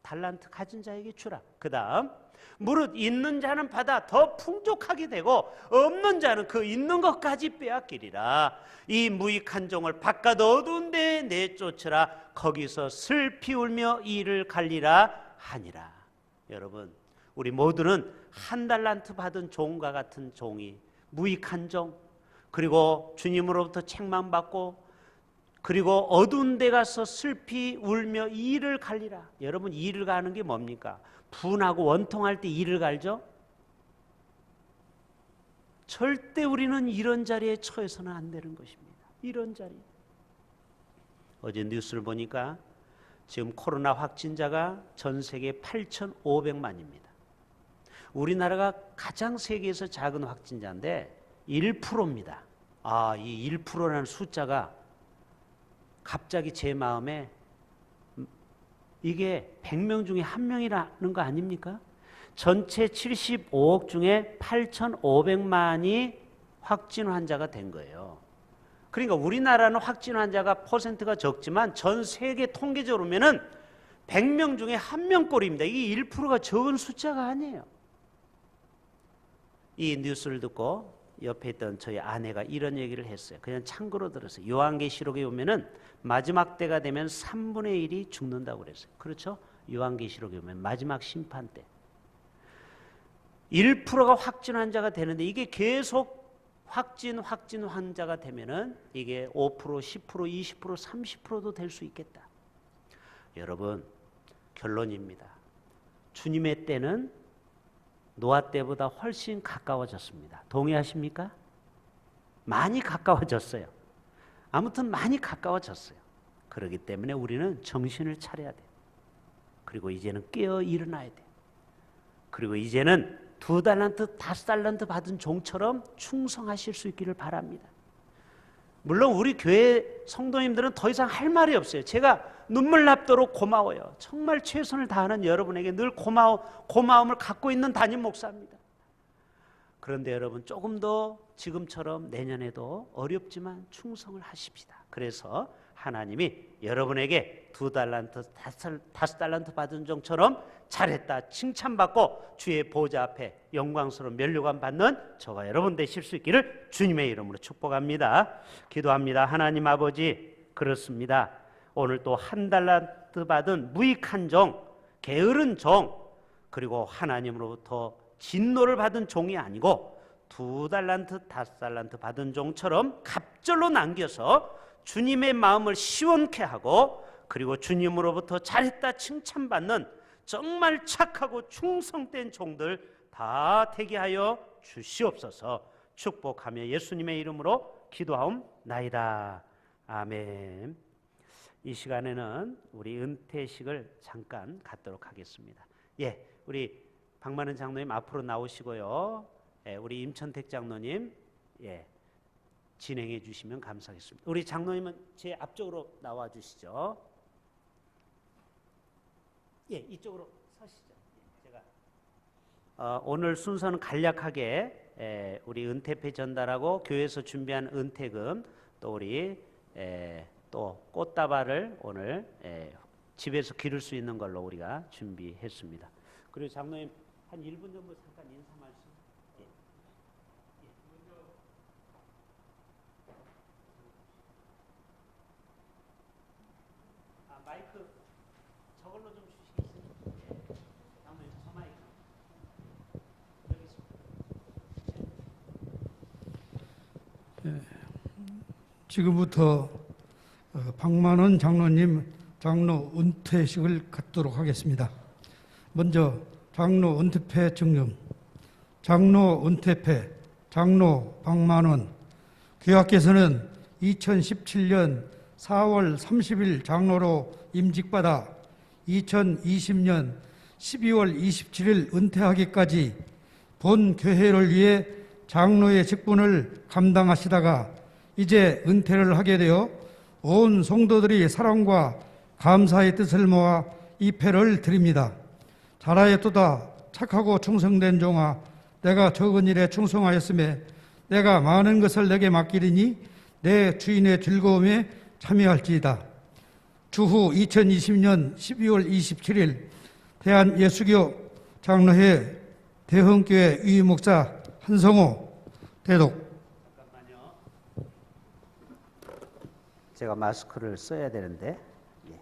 달란트 가진 자에게 주라. 그 다음 무릇 있는 자는 받아 더 풍족하게 되고 없는 자는 그 있는 것까지 빼앗기리라. 이 무익한 종을 바깥 어두운 데에 내쫓으라. 거기서 슬피 울며 이를 갈리라 하니라. 여러분, 우리 모두는 1달란트 받은 종과 같은 종이, 무익한 종, 그리고 주님으로부터 책망받고 그리고 어두운 데 가서 슬피 울며 이를 갈리라. 여러분, 이를 가는 게 뭡니까? 분하고 원통할 때 이를 갈죠? 절대 우리는 이런 자리에 처해서는 안 되는 것입니다. 이런 자리. 어제 뉴스를 보니까 지금 코로나 확진자가 전 세계 8,500만입니다. 우리나라가 가장 세계에서 작은 확진자인데 1%입니다. 이 1%라는 숫자가 갑자기 제 마음에 이게 100명 중에 1명이라는 거 아닙니까? 전체 75억 중에 8,500만이 확진 환자가 된 거예요. 그러니까 우리나라는 확진 환자가 퍼센트가 적지만 전 세계 통계적으로 보면은 100명 중에 1명꼴입니다. 이게 1%가 적은 숫자가 아니에요. 이 뉴스를 듣고 옆에 있던 저희 아내가 이런 얘기를 했어요. 그냥 참고로 들었어요. 요한계시록에 보면은 마지막 때가 되면 3분의 1이 죽는다고 그랬어요. 그렇죠? 요한계시록에 보면 마지막 심판 때 1%가 확진 환자가 되는데 이게 계속 확진 환자가 되면은 이게 5%, 10%, 20%, 30%도 될 수 있겠다. 여러분, 결론입니다. 주님의 때는 노아 때보다 훨씬 가까워졌습니다. 동의하십니까? 많이 가까워졌어요. 아무튼 많이 가까워졌어요. 그렇기 때문에 우리는 정신을 차려야 돼요. 그리고 이제는 깨어 일어나야 돼요. 그리고 이제는 2달란트, 5달란트 받은 종처럼 충성하실 수 있기를 바랍니다. 물론 우리 교회 성도님들은 더 이상 할 말이 없어요. 제가 눈물 납도록 고마워요. 정말 최선을 다하는 여러분에게 늘 고마움을 갖고 있는 담임 목사입니다. 그런데 여러분, 조금 더 지금처럼 내년에도 어렵지만 충성을 하십시다. 그래서 하나님이 여러분에게 2달란트, 5달란트 받은 종처럼 잘했다 칭찬받고 주의 보좌 앞에 영광스러운 면류관 받는 저와 여러분 되실 수 있기를 주님의 이름으로 축복합니다. 기도합니다. 하나님 아버지, 그렇습니다. 오늘 또 1달란트 받은 무익한 종, 게으른 종, 그리고 하나님으로부터 진노를 받은 종이 아니고 2달란트, 5달란트 받은 종처럼 갑절로 남겨서 주님의 마음을 시원케 하고, 그리고 주님으로부터 잘했다 칭찬받는 정말 착하고 충성된 종들 다 되게 하여 주시옵소서. 축복하며 예수님의 이름으로 기도하옵나이다. 아멘. 이 시간에는 우리 은퇴식을 잠깐 갖도록 하겠습니다. 예, 우리 박만은 장로님 앞으로 나오시고요. 예, 우리 임천택 장로님, 예, 진행해 주시면 감사하겠습니다. 우리 장로님은 제 앞쪽으로 나와 주시죠. 예, 이쪽으로 서시죠. 제가 오늘 순서는 간략하게 우리 은퇴패 전달하고 교회에서 준비한 은퇴금, 또 우리 또 꽃다발을 오늘 집에서 기를 수 있는 걸로 우리가 준비했습니다. 그리고 장로님 한 1분 정도 잠깐 인사 말씀. 예. 마이크 저걸로 좀 주시겠어요? 예. 장로님 저 마이크 여기 있습니다. 지금부터 박만원 장로님 장로 은퇴식을 갖도록 하겠습니다. 먼저 장로 은퇴패 증명, 장로 은퇴패 장로 박만원, 교학께서는 2017년 4월 30일 장로로 임직받아 2020년 12월 27일 은퇴하기까지 본 교회를 위해 장로의 직분을 감당하시다가 이제 은퇴를 하게 되어 온 성도들이 사랑과 감사의 뜻을 모아 이 패를 드립니다. 잘하였도다 착하고 충성된 종아, 내가 적은 일에 충성하였음에 내가 많은 것을 내게 맡기리니 내 주인의 즐거움에 참여할지이다. 주후 2020년 12월 27일 대한예수교 장로회 대흥교회 유임목사 한성호 대독. 잠깐만요. 제가 마스크를 써야 되는데. 예.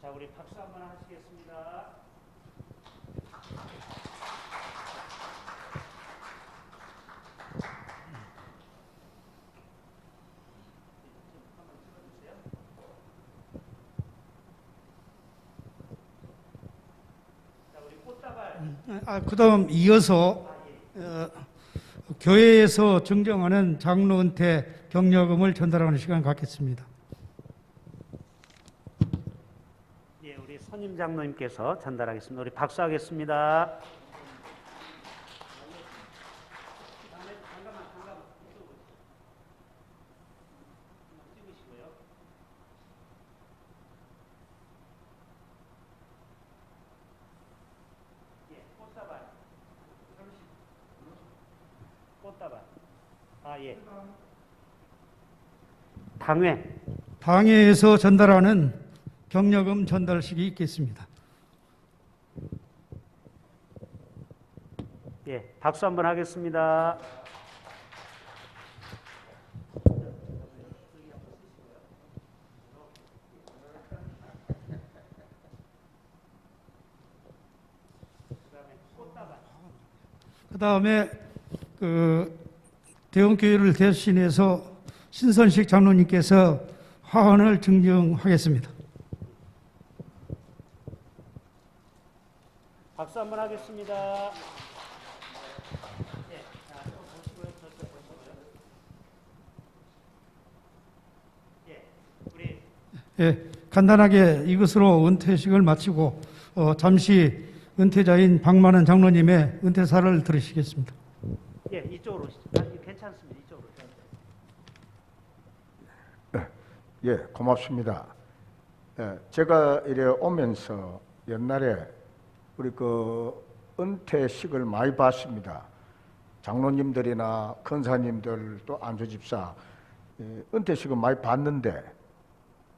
자, 우리 박수 한번 하시겠습니다. 자, 우리 꽃다발. 그다음 이어서 교회에서 증정하는 장로 은퇴 격려금을 전달하는 시간 갖겠습니다. 예, 우리 선임 장로님께서 전달하겠습니다. 우리 박수하겠습니다. 꽃다발. 아, 예. 당회. 당회에서 전달하는 격려금 전달식이 있겠습니다. 예, 박수 한번 하겠습니다. 그다음에 대흥교회를 대신해서 신선식 장로님께서 화환을 증정하겠습니다. 박수 한번 하겠습니다. 예, 자, 또 보시고요. 저쪽 보시고요. 예, 우리 예, 간단하게 이것으로 은퇴식을 마치고 잠시 은퇴자인 박만원 장로님의 은퇴사를 들으시겠습니다. 예, 이쪽으로 오시죠. 괜찮습니다. 이쪽으로. 예, 고맙습니다. 예, 제가 이래 오면서 옛날에 우리 은퇴식을 많이 봤습니다. 장로님들이나 권사님들 또 안수집사 은퇴식은 많이 봤는데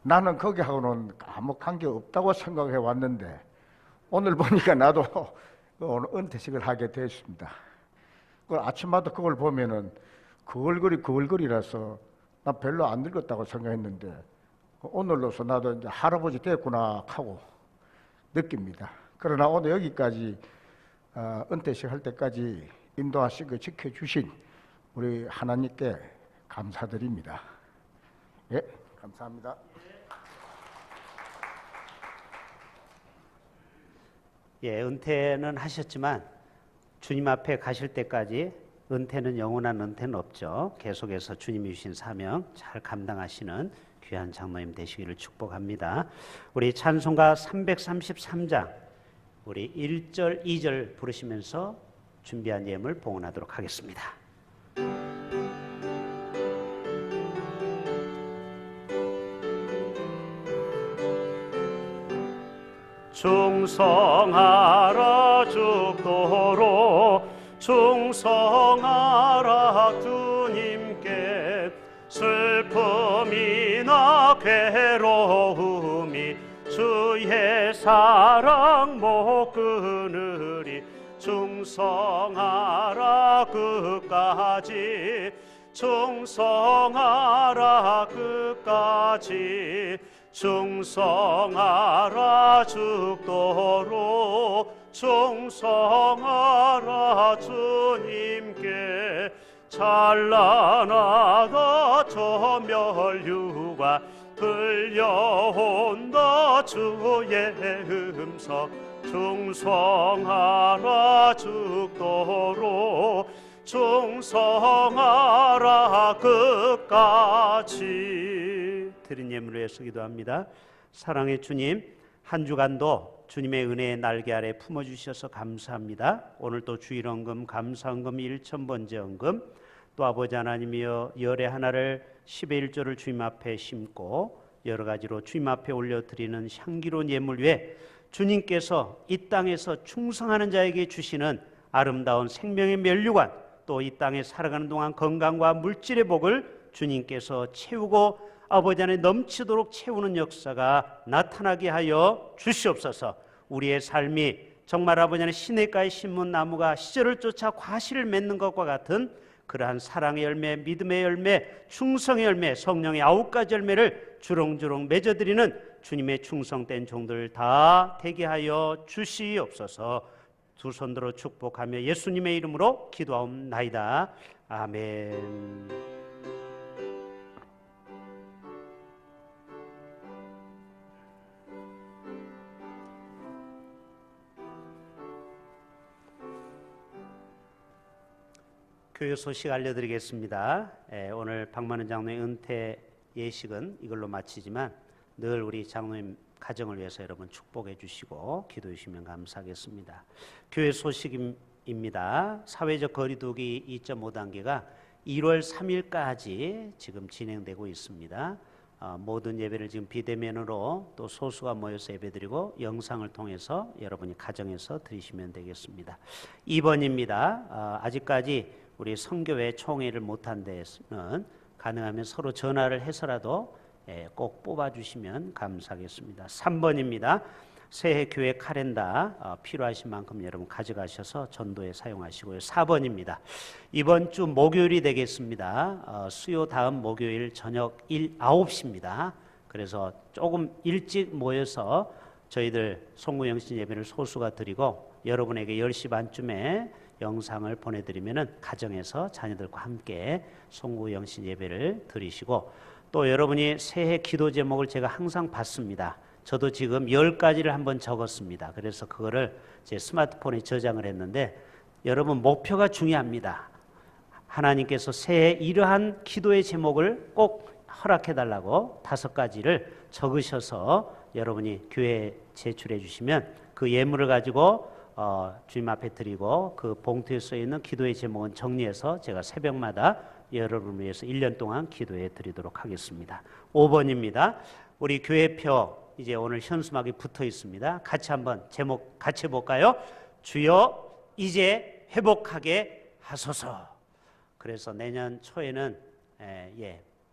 나는 거기하고는 아무 관계 없다고 생각해 왔는데 오늘 보니까 나도 오늘 은퇴식을 하게 됐습니다. 그걸 아침마다 그걸 보면은 그 얼굴이라서 나 별로 안 늙었다고 생각했는데 오늘로서 나도 이제 할아버지 됐구나 하고 느낍니다. 그러나 오늘 여기까지 은퇴식 할 때까지 인도하시고 지켜주신 우리 하나님께 감사드립니다. 예, 감사합니다. 예, 은퇴는 하셨지만 주님 앞에 가실 때까지 은퇴는 영원한 은퇴는 없죠. 계속해서 주님이 주신 사명 잘 감당하시는 귀한 장로님 되시기를 축복합니다. 우리 찬송가 333장 우리 1절, 2절 부르시면서 준비한 예물 봉헌하도록 하겠습니다. 충성하라 죽도록 충성하라 주님께 슬픔이나 괴로움이 주의 사랑 못 끊으리 충성하라 끝까지 충성하라 끝까지 충성하라 죽도록 충성하라 주님께 찬란하다 저 멸류가 들려온다 주의 음성 충성하라 죽도록 충성하라 끝까지. 드린 예물을 위해서 기도합니다. 사랑의 주님, 한 주간도 주님의 은혜의 날개 아래 품어주셔서 감사합니다. 오늘 또 주일헌금, 감사헌금, 1,000번째 헌금, 또 아버지 하나님이여 열의 하나를 10의 1조를 주님 앞에 심고 여러 가지로 주님 앞에 올려드리는 향기로운 예물 위에 주님께서 이 땅에서 충성하는 자에게 주시는 아름다운 생명의 면류관, 또 이 땅에 살아가는 동안 건강과 물질의 복을 주님께서 채우고 아버지 안에 넘치도록 채우는 역사가 나타나게 하여 주시옵소서. 우리의 삶이 정말 아버지 안에 시냇가에 심은 나무가 시절을 쫓아 과실을 맺는 것과 같은 그러한 사랑의 열매, 믿음의 열매, 충성의 열매, 성령의 9가지 열매를 주렁주렁 맺어드리는 주님의 충성된 종들 다 되게 하여 주시옵소서. 두 손 들어 축복하며 예수님의 이름으로 기도하옵나이다. 아멘. 교회 소식 알려드리겠습니다. 오늘 박만은 장로의 은퇴 예식은 이걸로 마치지만 늘 우리 장로님 가정을 위해서 여러분 축복해 주시고 기도해 주시면 감사하겠습니다. 교회 소식입니다. 사회적 거리두기 2.5단계가 1월 3일까지 지금 진행되고 있습니다. 모든 예배를 지금 비대면으로 또 소수가 모여서 예배드리고 영상을 통해서 여러분이 가정에서 드리시면 되겠습니다. 2번입니다. 아직까지 우리 성교회 총회를 못한 데는 가능하면 서로 전화를 해서라도 꼭 뽑아주시면 감사하겠습니다. 3번입니다. 새해 교회 카렌다 필요하신 만큼 여러분 가져가셔서 전도에 사용하시고요. 4번입니다. 이번 주 목요일이 되겠습니다. 수요 다음 목요일 저녁 9시입니다. 그래서 조금 일찍 모여서 저희들 송구영신 예배를 소수가 드리고 여러분에게 10시 반쯤에 영상을 보내드리면은 가정에서 자녀들과 함께 송구영신 예배를 드리시고 또 여러분이 새해 기도 제목을 제가 항상 받습니다. 저도 지금 10가지를 한번 적었습니다. 그래서 그거를 제 스마트폰에 저장을 했는데 여러분 목표가 중요합니다. 하나님께서 새해 이러한 기도의 제목을 꼭 허락해 달라고 5가지를 적으셔서 여러분이 교회에 제출해 주시면 그 예물을 가지고 주님 앞에 드리고 그 봉투에 써 있는 기도의 제목은 정리해서 제가 새벽마다 여러분을 위해서 1년 동안 기도해 드리도록 하겠습니다. 5번입니다. 우리 교회표 이제 오늘 현수막이 붙어 있습니다. 같이 한번 제목 같이 해볼까요? 주여 이제 회복하게 하소서. 그래서 내년 초에는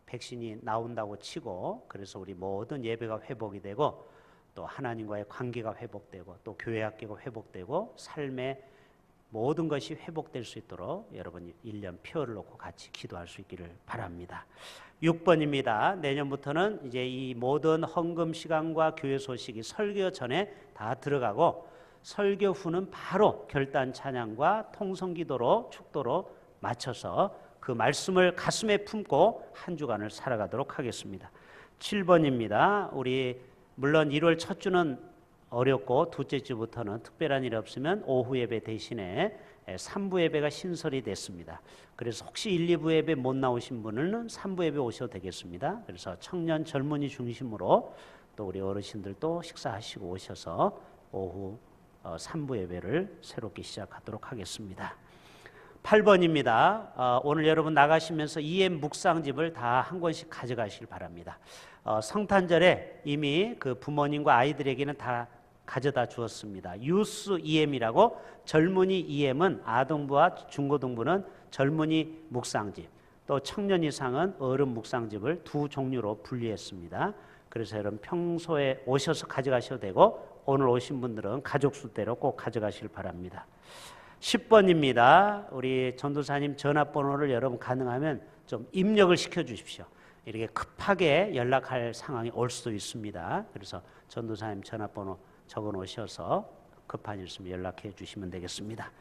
백신이 나온다고 치고, 그래서 우리 모든 예배가 회복이 되고 또 하나님과의 관계가 회복되고 또 교회 학교가 회복되고 삶의 모든 것이 회복될 수 있도록 여러분 1년 표를 놓고 같이 기도할 수 있기를 바랍니다. 6번입니다. 내년부터는 이제 이 모든 헌금 시간과 교회 소식이 설교 전에 다 들어가고 설교 후는 바로 결단 찬양과 통성 기도로 축도로 맞춰서 그 말씀을 가슴에 품고 한 주간을 살아가도록 하겠습니다. 7번입니다. 우리 물론 1월 첫 주는 어렵고 둘째 주부터는 특별한 일 없으면 오후 예배 대신에 3부 예배가 신설이 됐습니다. 그래서 혹시 1, 2부 예배 못 나오신 분은 3부 예배 오셔도 되겠습니다. 그래서 청년 젊은이 중심으로 또 우리 어르신들도 식사하시고 오셔서 오후 3부 예배를 새롭게 시작하도록 하겠습니다. 8번입니다. 오늘 여러분 나가시면서 EM 묵상집을 다 한 권씩 가져가시길 바랍니다. 성탄절에 이미 그 부모님과 아이들에게는 다 가져다 주었습니다. 유스 EM이라고, 젊은이 EM은 아동부와 중고등부는 젊은이 묵상집, 또 청년 이상은 어른 묵상집을 두 종류로 분리했습니다. 그래서 여러분 평소에 오셔서 가져가셔도 되고 오늘 오신 분들은 가족 수대로 꼭 가져가시길 바랍니다. 10번입니다. 우리 전도사님 전화번호를 여러분 가능하면 좀 입력을 시켜 주십시오. 이렇게 급하게 연락할 상황이 올 수도 있습니다. 그래서 전도사님 전화번호 적어 놓으셔서 급한 일 있으면 연락해 주시면 되겠습니다.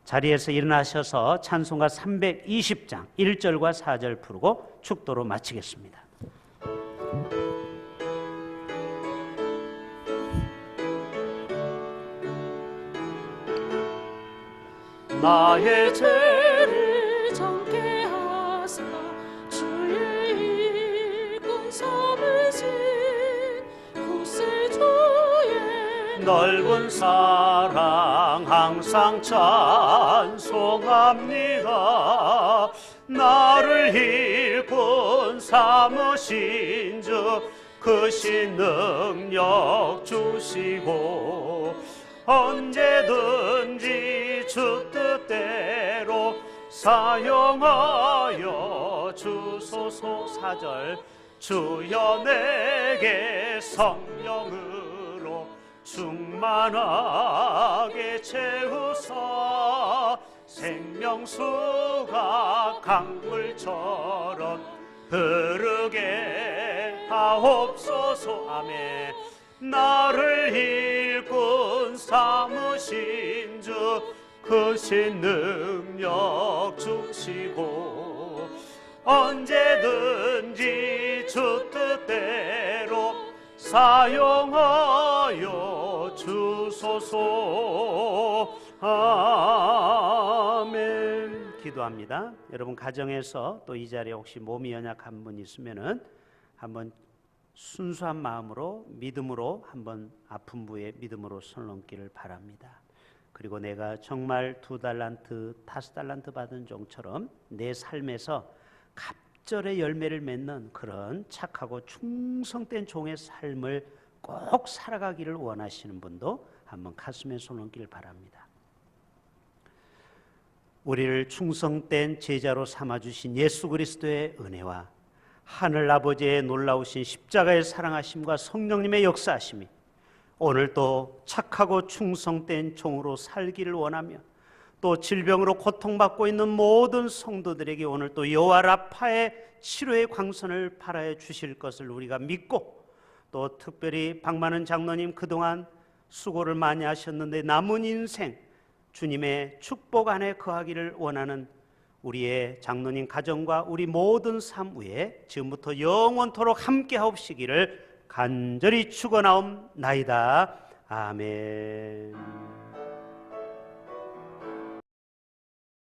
자리에서 일어나셔서 찬송가 320장 1절과 4절 부르고 축도로 마치겠습니다. 나의 죄를 정케 하사 주의 일꾼 삼으신 구세주의 넓은 사랑 항상 찬송합니다. 나를 일꾼 삼으신 주 크신 능력 주시고 언제든지 주 뜻대로 사용하여 주소서. 4절 주여 내게 성령으로 충만하게 채우사 생명수가 강물처럼 흐르게 하옵소서. 아멘. 나를 일꾼 삼으신 주 크신 능력 주시고 언제든지 주 뜻대로 사용하여 주소서. 아멘. 기도합니다. 여러분 가정에서 또 이 자리에 혹시 몸이 연약한 분 있으면은 한번 순수한 마음으로 믿음으로 한번 아픈 부에 믿음으로 손 얹기를 바랍니다. 그리고 내가 정말 2달란트, 5달란트 받은 종처럼 내 삶에서 갑절의 열매를 맺는 그런 착하고 충성된 종의 삶을 꼭 살아가기를 원하시는 분도 한번 가슴에 손 얹기를 바랍니다. 우리를 충성된 제자로 삼아주신 예수 그리스도의 은혜와 하늘 아버지의 놀라우신 십자가의 사랑하심과 성령님의 역사하심이 오늘도 착하고 충성된 종으로 살기를 원하며 또 질병으로 고통받고 있는 모든 성도들에게 오늘 또 여호와 라파의 치료의 광선을 발하여 주실 것을 우리가 믿고 또 특별히 박만은 장로님 그동안 수고를 많이 하셨는데 남은 인생 주님의 축복 안에 거하기를 원하는 우리의 장로님 가정과 우리 모든 삶 위에 지금부터 영원토록 함께 하옵시기를 간절히 축원하옵나이다. 아멘.